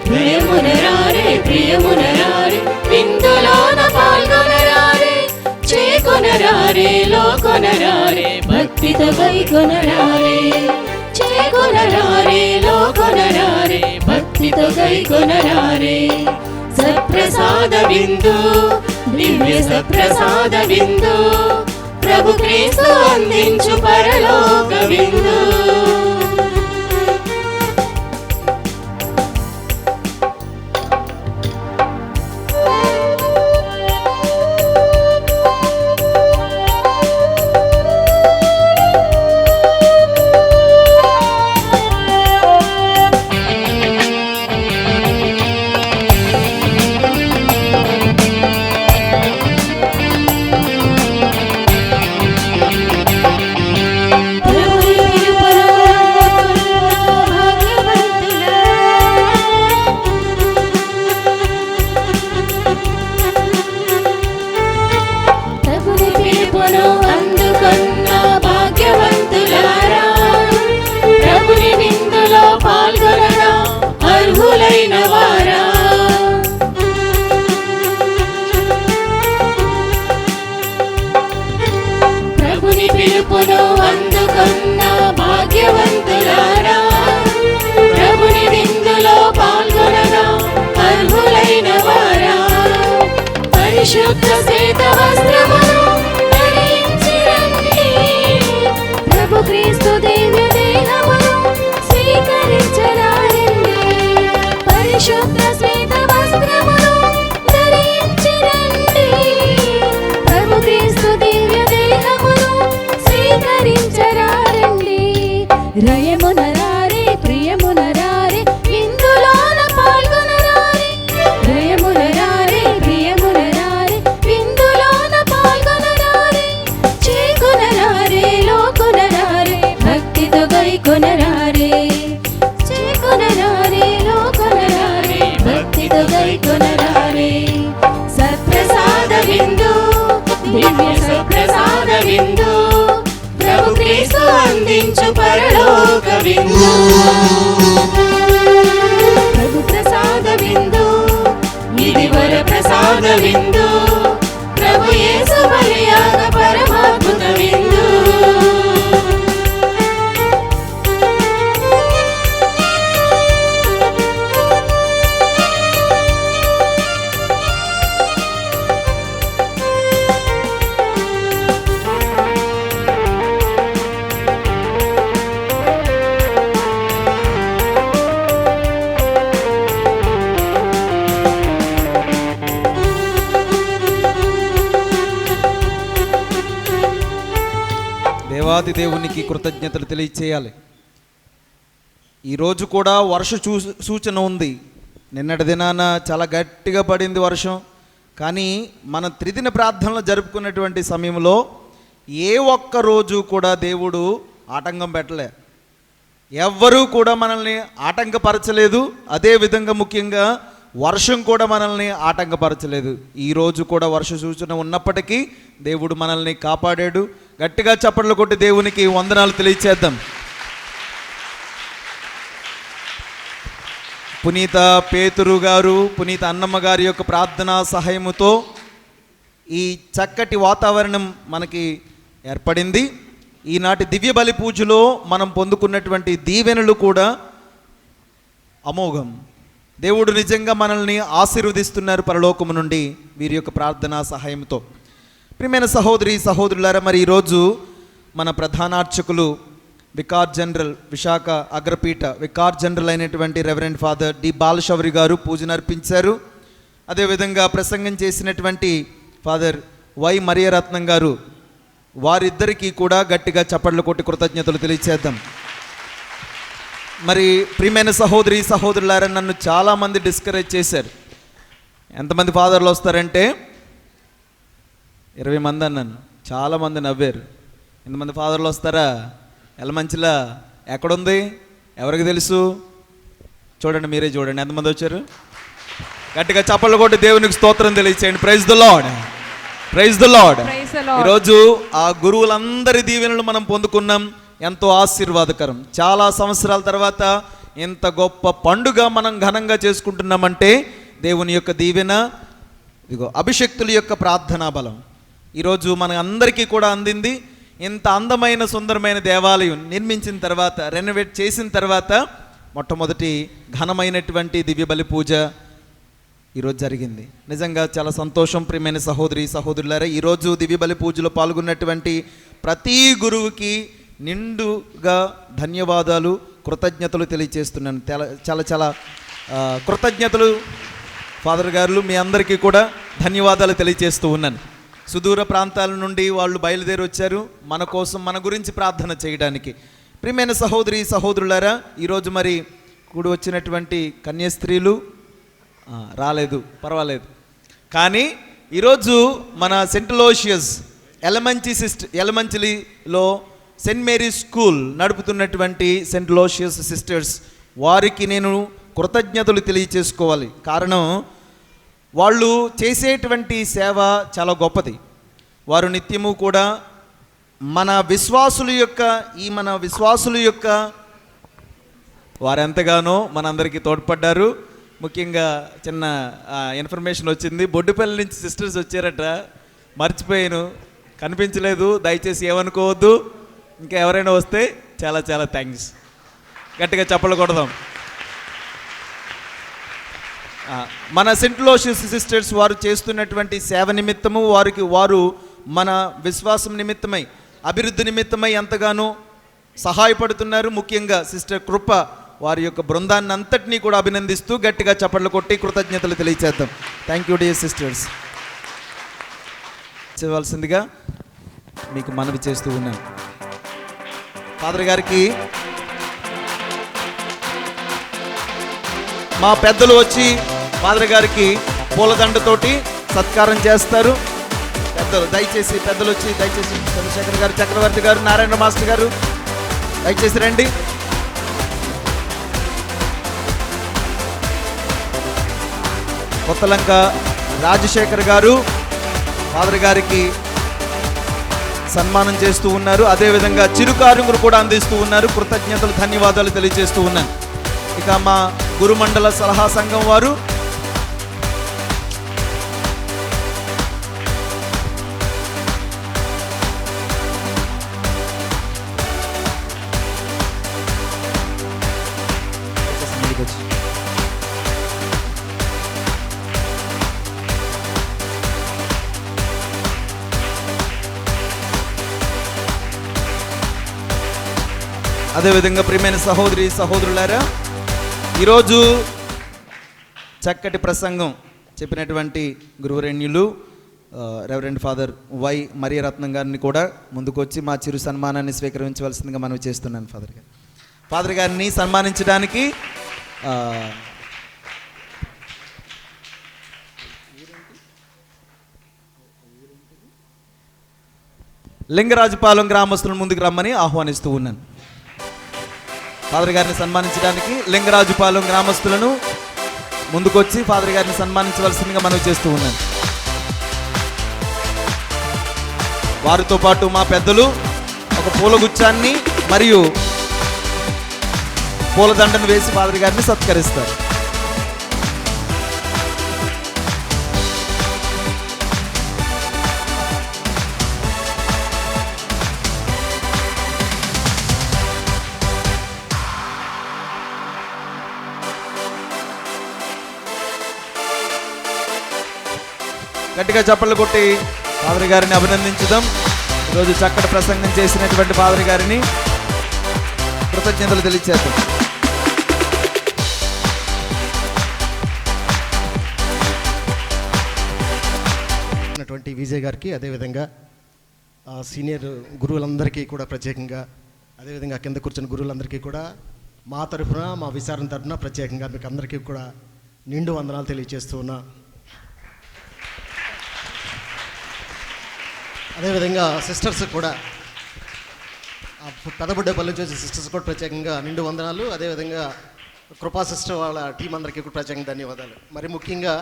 హృదయమునరారే ప్రియమునరారే విందులోన పాల్గొనరారే చేకొనరారే లోకొనరారే భక్తితో గైకొనరారే చేకొనరారే లోకొనరారే భక్తితో గైకొనరారే సప్రసాద విందు దివ్య సప్రసాద విందు ప్రభు క్రీస్తు అందించు పరలోక విందు పరిశుద్ధ శ్వేత వస్త్రమును ధరించి రండి ప్రభు క్రీస్తు దివ్య దేహమును స్వీకరించరారండి పరిశుద్ధ శ్వేత వస్త్రమును ధరించి రండి ప్రభు క్రీస్తు దివ్య దేహమును స్వీకరించరారండి రయమునరారే ప్రియమునరారే విందులోన పాల్గొనరారే రయమునరారే ప్రియమునరారే విందులోన పాల్గొనరారే చేకొనరారే లోకొనరారే భక్తితో గైకొనరారే చేకొనరారే లోకొనరారే భక్తితో గైకొనరారే సప్రసాద విందు దివ్య సప్రసాద విందు ప్రభు క్రీస్తు అందించు పరలోక విందు ప్రభు ప్రసాద విందు ఇది వర ప్రసాద విందు ప్రభు యేసు బలియాగ పరమాద్భుత విందు దేవాది దేవునికి కృతజ్ఞతలు తెలియచేయాలి. ఈరోజు కూడా సూచన ఉంది. నిన్నటి దినాన చాలా గట్టిగా పడింది వర్షం. కానీ మన త్రిదిన ప్రార్థనలు జరుపుకున్నటువంటి సమయంలో ఏ ఒక్క రోజు కూడా దేవుడు ఆటంకం పెట్టలే. ఎవ్వరూ కూడా మనల్ని ఆటంకపరచలేదు. అదేవిధంగా ముఖ్యంగా వర్షం కూడా మనల్ని ఆటంకపరచలేదు. ఈరోజు కూడా వర్ష సూచన ఉన్నప్పటికీ దేవుడు మనల్ని కాపాడాడు. గట్టిగా చప్పట్లు కొట్టి దేవునికి వందనాలు తెలియచేద్దాం. పునీత పేతురు గారు, పునీత అన్నమ్మ గారి యొక్క ప్రార్థనా సహాయముతో ఈ చక్కటి వాతావరణం మనకి ఏర్పడింది. ఈనాటి దివ్య బలి పూజలో మనం పొందుకున్నటువంటి దీవెనలు కూడా అమోఘం. దేవుడు నిజంగా మనల్ని ఆశీర్వదిస్తున్నారు పరలోకము నుండి వీరి యొక్క ప్రార్థనా సహాయంతో. ప్రియమైన సహోదరి సహోదరులారా, మరి ఈరోజు మన ప్రధానార్చకులు వికార్ జనరల్ విశాఖ అగ్రపీఠ వికార్ జనరల్ అయినటువంటి రెవరెండ్ ఫాదర్ డి బాలశౌరి గారు పూజను అర్పించారు. అదేవిధంగా ప్రసంగం చేసినటువంటి ఫాదర్ వై మరియరత్నం గారు, వారిద్దరికీ కూడా గట్టిగా చప్పట్లు కొట్టి కృతజ్ఞతలు తెలియచేద్దాం. మరి ప్రియమైన సహోదరి సహోదరులారా, నన్ను చాలామంది డిస్కరేజ్ చేశారు. ఎంతమంది ఫాదర్లు వస్తారంటే 20 మంది అన్నాను. చాలామంది నవ్వారు. ఎంతమంది ఫాదర్లు వస్తారా? ఎలమంచిలా ఎక్కడుంది? ఎవరికి తెలుసు? చూడండి, మీరే చూడండి ఎంతమంది వచ్చారు. గట్టిగా చప్పట్లు కొట్టి దేవునికి స్తోత్రం తెలియచేయండి. Praise the lord, praise the lord. ఈరోజు ఆ గురువులందరి దీవెనలు మనం పొందుకున్నాం. ఎంతో ఆశీర్వాదకరం. చాలా సంవత్సరాల తర్వాత ఇంత గొప్ప పండుగ మనం ఘనంగా చేసుకుంటున్నామంటే దేవుని యొక్క దీవెన, ఇదిగో అభిషక్తుల యొక్క ప్రార్థనా బలం ఈరోజు మన అందరికీ కూడా అందింది. ఇంత అందమైన సుందరమైన దేవాలయం నిర్మించిన తర్వాత, రెనోవేట్ చేసిన తర్వాత మొట్టమొదటి ఘనమైనటువంటి దివ్య బలి పూజ ఈరోజు జరిగింది. నిజంగా చాలా సంతోషం. ప్రియమైన సహోదరి సహోదరులారా, ఈరోజు దివ్య బలి పూజలో పాల్గొన్నటువంటి ప్రతి గురువుకి నిండుగా ధన్యవాదాలు, కృతజ్ఞతలు తెలియజేస్తున్నాను. చాలా చాలా కృతజ్ఞతలు ఫాదర్ గారు, మీ అందరికీ కూడా ధన్యవాదాలు తెలియజేస్తూ ఉన్నాను. సుదూర ప్రాంతాల నుండి వాళ్ళు బయలుదేరి వచ్చారు మన కోసం, మన గురించి ప్రార్థన చేయడానికి. ప్రియమైన సహోదరి సహోదరులారా, ఈరోజు మరి కూడి వచ్చినటువంటి కన్యాస్త్రీలు రాలేదు, పర్వాలేదు. కానీ ఈరోజు మన సెంట్ లోషియస్ ఎలమంచిలిలో సెయింట్ మేరీస్ స్కూల్ నడుపుతున్నటువంటి సెంట్ లోషియస్ సిస్టర్స్, వారికి నేను కృతజ్ఞతలు తెలియచేసుకోవాలి. కారణం, వాళ్ళు చేసేటువంటి సేవ చాలా గొప్పది. వారు నిత్యము కూడా మన విశ్వాసుల యొక్క వారెంతగానో మనందరికీ తోడ్పడ్డారు. ముఖ్యంగా చిన్న ఇన్ఫర్మేషన్ వచ్చింది, బొడ్డుపల్లి నుంచి సిస్టర్స్ వచ్చారట, మర్చిపోయాను, కనిపించలేదు, దయచేసి ఏమనుకోవద్దు. ఇంకా ఎవరైనా వస్తే చాలా చాలా థ్యాంక్స్. గట్టిగా చప్పట్లు కొడదాం. మన సెయింట్ లోషియస్ సిస్టర్స్ వారు చేస్తున్నటువంటి సేవ నిమిత్తము, వారు మన విశ్వాసం నిమిత్తమై, అభివృద్ధి నిమిత్తమై ఎంతగానో సహాయపడుతున్నారు. ముఖ్యంగా సిస్టర్ కృప వారి యొక్క బృందాన్ని అంతటినీ కూడా అభినందిస్తూ గట్టిగా చప్పట్లు కొట్టి కృతజ్ఞతలు తెలియచేద్దాం. Thank you dear sisters. చేయవలసిందిగా మీకు మనవి చేస్తూ ఉన్నాను. ఫాదర్ గారికి మా పెద్దలు వచ్చి ఫాదర్ గారికి పూలదండతోటి సత్కారం చేస్తారు. పెద్దలు వచ్చి దయచేసి చంద్రశేఖర్ గారు, చక్రవర్తి గారు, నారాయణ మాస్టర్ గారు దయచేసి రండి. కొత్తలంక రాజశేఖర్ గారు ఫాదర్ గారికి సన్మానం చేస్తూ ఉన్నారు. అదేవిధంగా చిరుకార్యములు కూడా అందిస్తూ ఉన్నారు. కృతజ్ఞతలు ధన్యవాదాలు తెలియజేస్తూ ఉన్నాను. ఇక మా గురుమండల సలహా సంఘం వారు అదేవిధంగా ప్రియమైన సహోదరి సహోదరులారా, ఈరోజు చక్కటి ప్రసంగం చెప్పినటువంటి గురువరేణ్యులు రెవరెండ్ ఫాదర్ వై మరియరత్నం గారిని కూడా ముందుకొచ్చి మా చిరు సన్మానాన్ని స్వీకరించవలసిందిగా మనవి చేస్తున్నాను. ఫాదర్ గారిని సన్మానించడానికి లింగరాజుపాలెం గ్రామస్తులను ముందుకు రమ్మని ఆహ్వానిస్తూ ఉన్నాను. ఫాదర్ గారిని సన్మానించడానికి లింగరాజుపాలెం గ్రామస్తులను ముందుకొచ్చి ఫాదర్ గారిని సన్మానించవలసిందిగా మనవి చేస్తూ ఉన్నాను. వారితో పాటు మా పెద్దలు ఒక పూలగుచ్చాన్ని మరియు పూలదండను వేసి ఫాదర్ గారిని సత్కరిస్తారు. గట్టిగా చప్పట్లు కొట్టి ఫాదర్ గారిని అభినందించుదాం. ఈరోజు చక్కటి ప్రసంగం చేసినటువంటి ఫాదర్ గారిని కృతజ్ఞతలు తెలియజేద్దాం. విజయ్ గారికి, అదేవిధంగా సీనియర్ గురువులందరికీ కూడా ప్రత్యేకంగా, అదేవిధంగా కింద కూర్చున్న గురువులందరికీ కూడా మా తరఫున, మా విచారణ తరఫున ప్రత్యేకంగా మీకు అందరికీ కూడా నిండు వందనాలు తెలియజేస్తూ ఉన్నా. అదేవిధంగా సిస్టర్స్ కూడా, పెదబుడ్డపల్లి నుంచి వచ్చే సిస్టర్స్ కూడా ప్రత్యేకంగా నిండు వందనాలు. అదేవిధంగా కృపా సిస్టర్ వాళ్ళ టీం అందరికీ కూడా ప్రత్యేకంగా ధన్యవాదాలు. మరి ముఖ్యంగా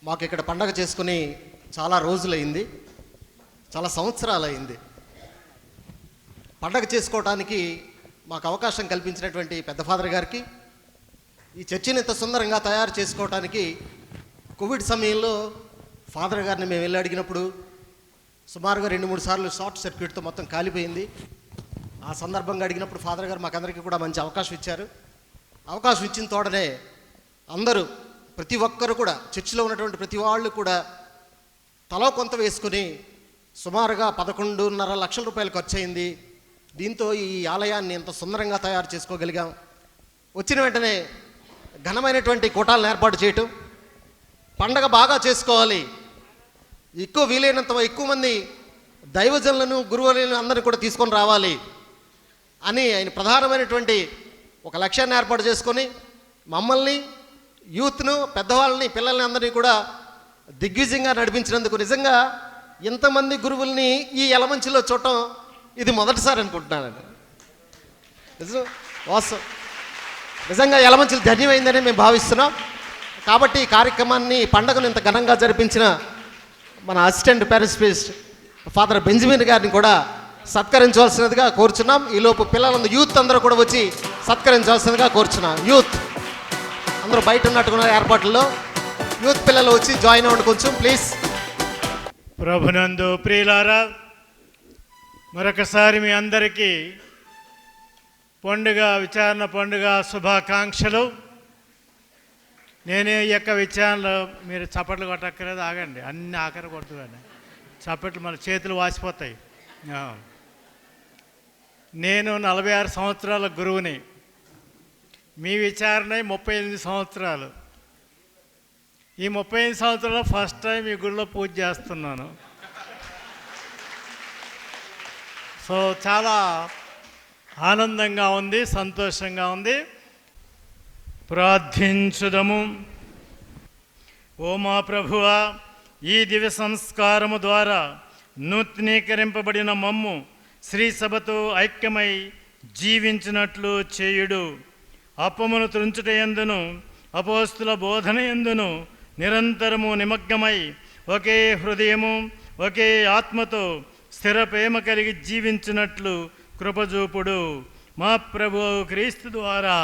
మాకు ఇక్కడ పండగ చేసుకుని చాలా రోజులైంది, చాలా సంవత్సరాలు అయింది. పండగ చేసుకోవడానికి మాకు అవకాశం కల్పించినటువంటి పెద్ద ఫాదర్ గారికి, ఈ చర్చిని ఇంత సుందరంగా తయారు చేసుకోవడానికి కోవిడ్ సమయంలో ఫాదర్ గారిని మేము వెళ్ళి అడిగినప్పుడు సుమారుగా 2-3 సార్లు షార్ట్ సర్క్యూట్తో మొత్తం కాలిపోయింది. ఆ సందర్భంగా అడిగినప్పుడు ఫాదర్ గారు మాకందరికీ కూడా మంచి అవకాశం ఇచ్చారు. అవకాశం ఇచ్చిన తోడనే అందరూ, ప్రతి ఒక్కరు కూడా, చర్చిలో ఉన్నటువంటి ప్రతి వాళ్ళు కూడా తలో కొంత వేసుకుని సుమారుగా 11.5 లక్షల రూపాయలు ఖర్చు అయింది. దీంతో ఈ ఆలయాన్ని ఎంత సుందరంగా తయారు చేసుకోగలిగాం. వచ్చిన వెంటనే ఘనమైనటువంటి కూటాలను ఏర్పాటు చేయటం, పండగ బాగా చేసుకోవాలి, ఎక్కువ వీలైనంత ఎక్కువ మంది దైవజనులను గురువులను అందరినీ కూడా తీసుకొని రావాలి అని ఆయన ప్రధానమైనటువంటి ఒక లక్ష్యాన్ని ఏర్పాటు చేసుకొని మమ్మల్ని, యూత్ను, పెద్దవాళ్ళని, పిల్లల్ని అందరినీ కూడా దిగ్విజయంగా నడిపించినందుకు నిజంగా ఇంతమంది గురువుల్ని ఈ యలమంచిలో చూడటం ఇది మొదటిసారి అనుకుంటున్నానండి. వాస్తవం నిజంగా యలమంచిలు ధన్యమైందని మేము భావిస్తున్నాం. కాబట్టి ఈ కార్యక్రమాన్ని, పండుగను ఇంత ఘనంగా జరిపించిన మన assistant perish priest father Benjamin గారిని కూడా సత్కరించవలసినదిగా కోరుచున్నాం. ఈలోపు పిల్లలందరూ, యూత్ అందరూ కూడా వచ్చి సత్కరించవలసినదిగా కోరుచున్నాం. యూత్ అందరూ బయట ఉన్నట్టుకున్న ఏర్పాట్లలో యూత్ పిల్లలు వచ్చి జాయిన్ అవ్వండి కొంచెం ప్లీజ్. ప్రభునందు ప్రియులారా, మరొకసారి మీ అందరికీ విచారణ పండుగ శుభాకాంక్షలు. నేనే ఈ యొక్క విచారణలో మీరు చప్పట్లు కొట్టక్కర్లేదు, ఆగండి, అన్ని ఆఖరి కొడుతుందండి. చప్పట్లు మన చేతులు వాసిపోతాయి. నేను 46 సంవత్సరాల గురువుని, మీ విచారణ 38 సంవత్సరాలు. ఈ 35 సంవత్సరాలు ఫస్ట్ టైం ఈ గుడిలో పూజ చేస్తున్నాను. సో చాలా ఆనందంగా ఉంది, సంతోషంగా ఉంది. ప్రార్థించుదము. ఓ మా ప్రభువా, ఈ దివ్య సంస్కారము ద్వారా నూతనీకరింపబడిన మమ్ము శ్రీ సభతో ఐక్యమై జీవించినట్లు చేయుడు. అప్పమును త్రుంచుట యందును అపోస్తుల బోధన యందును నిరంతరము నిమగ్నమై ఒకే హృదయము ఒకే ఆత్మతో స్థిర ప్రేమ కలిగి జీవించినట్లు కృపజూపుడు. మా ప్రభువు క్రీస్తు ద్వారా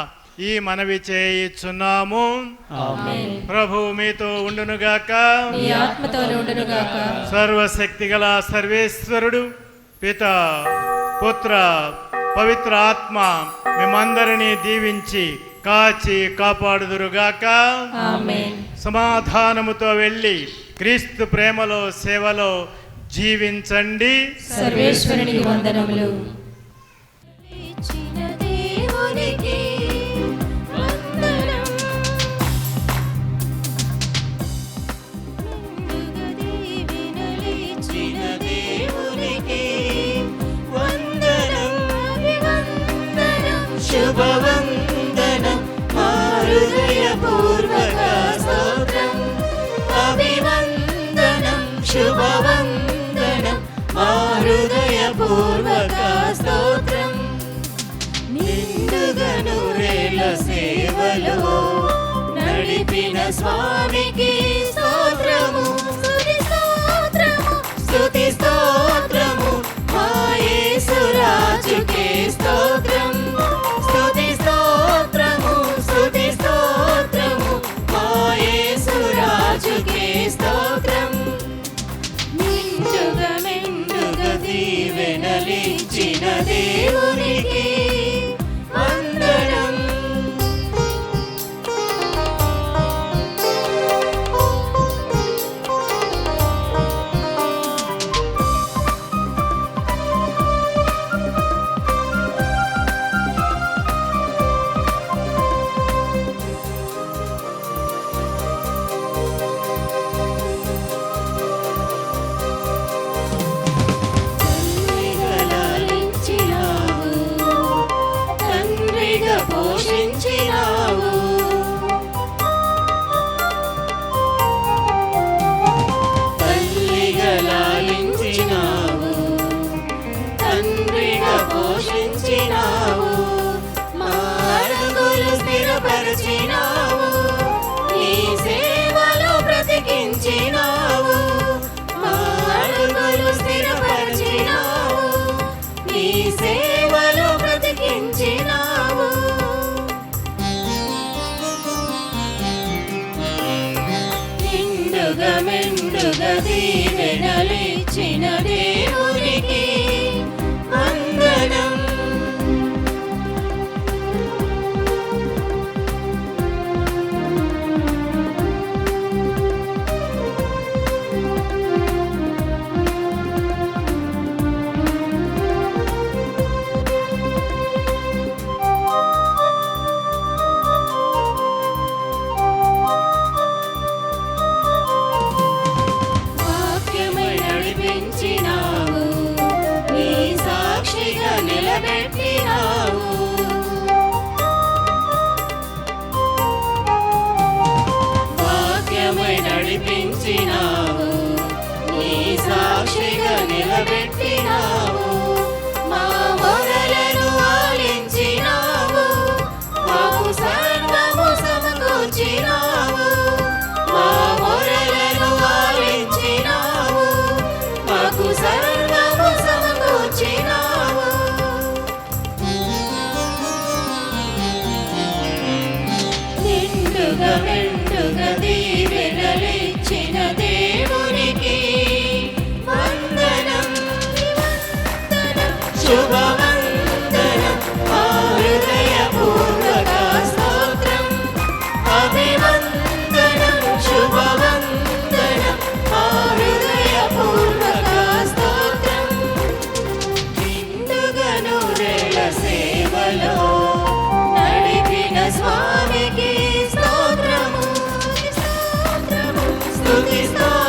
ఈ మనవి చేయుచున్నాము. ప్రభు మీతో ఉండునుగాక, మీ ఆత్మతోను ఉండునుగాక. సర్వశక్తి గల సర్వేశ్వరుడు పిత, పుత్ర, పవిత్ర ఆత్మ మిమ్మందరినీ దీవించి కాచి కాపాడుదురుగాక. ఆమేన్. సమాధానముతో వెళ్ళి క్రీస్తు ప్రేమలో, సేవలో జీవించండి. సర్వేశ్వరునికి వందనములు. ఇచ్చిన దేవునికి వందనం. ముందుగా దీవెనలిచ్చిన దేవునికి వందనం. అభివందనం, శుభవందనం, మా హృదయపూర్వక స్తోత్రం. అభివందనం, శుభవందనం, మా హృదయపూర్వక స్తోత్రం. నిండుగా నూరేళ్ల సేవలో నడిపిన స్వామికి స్తోత్రము. స్తుతి స్తోత్రము, స్తుతి స్తోత్రము, మా యేసురాజుకే స్తోత్రం. స్తుతి స్తోత్రము, స్తుతి స్తోత్రము, మా యేసురాజుకే స్తోత్రం. నిండుగా మెండుగా దీవెనలిచ్చిన దేవునికి వందనం. మెండుగా దీవెనలిచ్చిన దేవునికి వందనం. వాక్యమై నడిపించినావు, నీ సాక్షిగా నిలబెట్టినావు. వాక్యమై నడిపించినావు, నీ సాక్షిగా నిలబెట్టినావు. మా మొరలను ఆలించినావు, మాకు సర్వము సమకూర్చినావు. మా మొరలను ఆలించినావు, మాకు సర్వము సమకూర్చినావు. నిండుగా మెండుగా దీవెనలిచ్చిన దేవునికి వందనం. శుభవందనం, మా హృదయపూర్వక స్తోత్రం. అభివందనం, శుభవందనం, మా హృదయపూర్వక స్తోత్రం. నిండుగా నూరేళ్ల సేవలో నడిపిన స్వామికి స్తోత్రము, స్తుతి స్తోత్రము.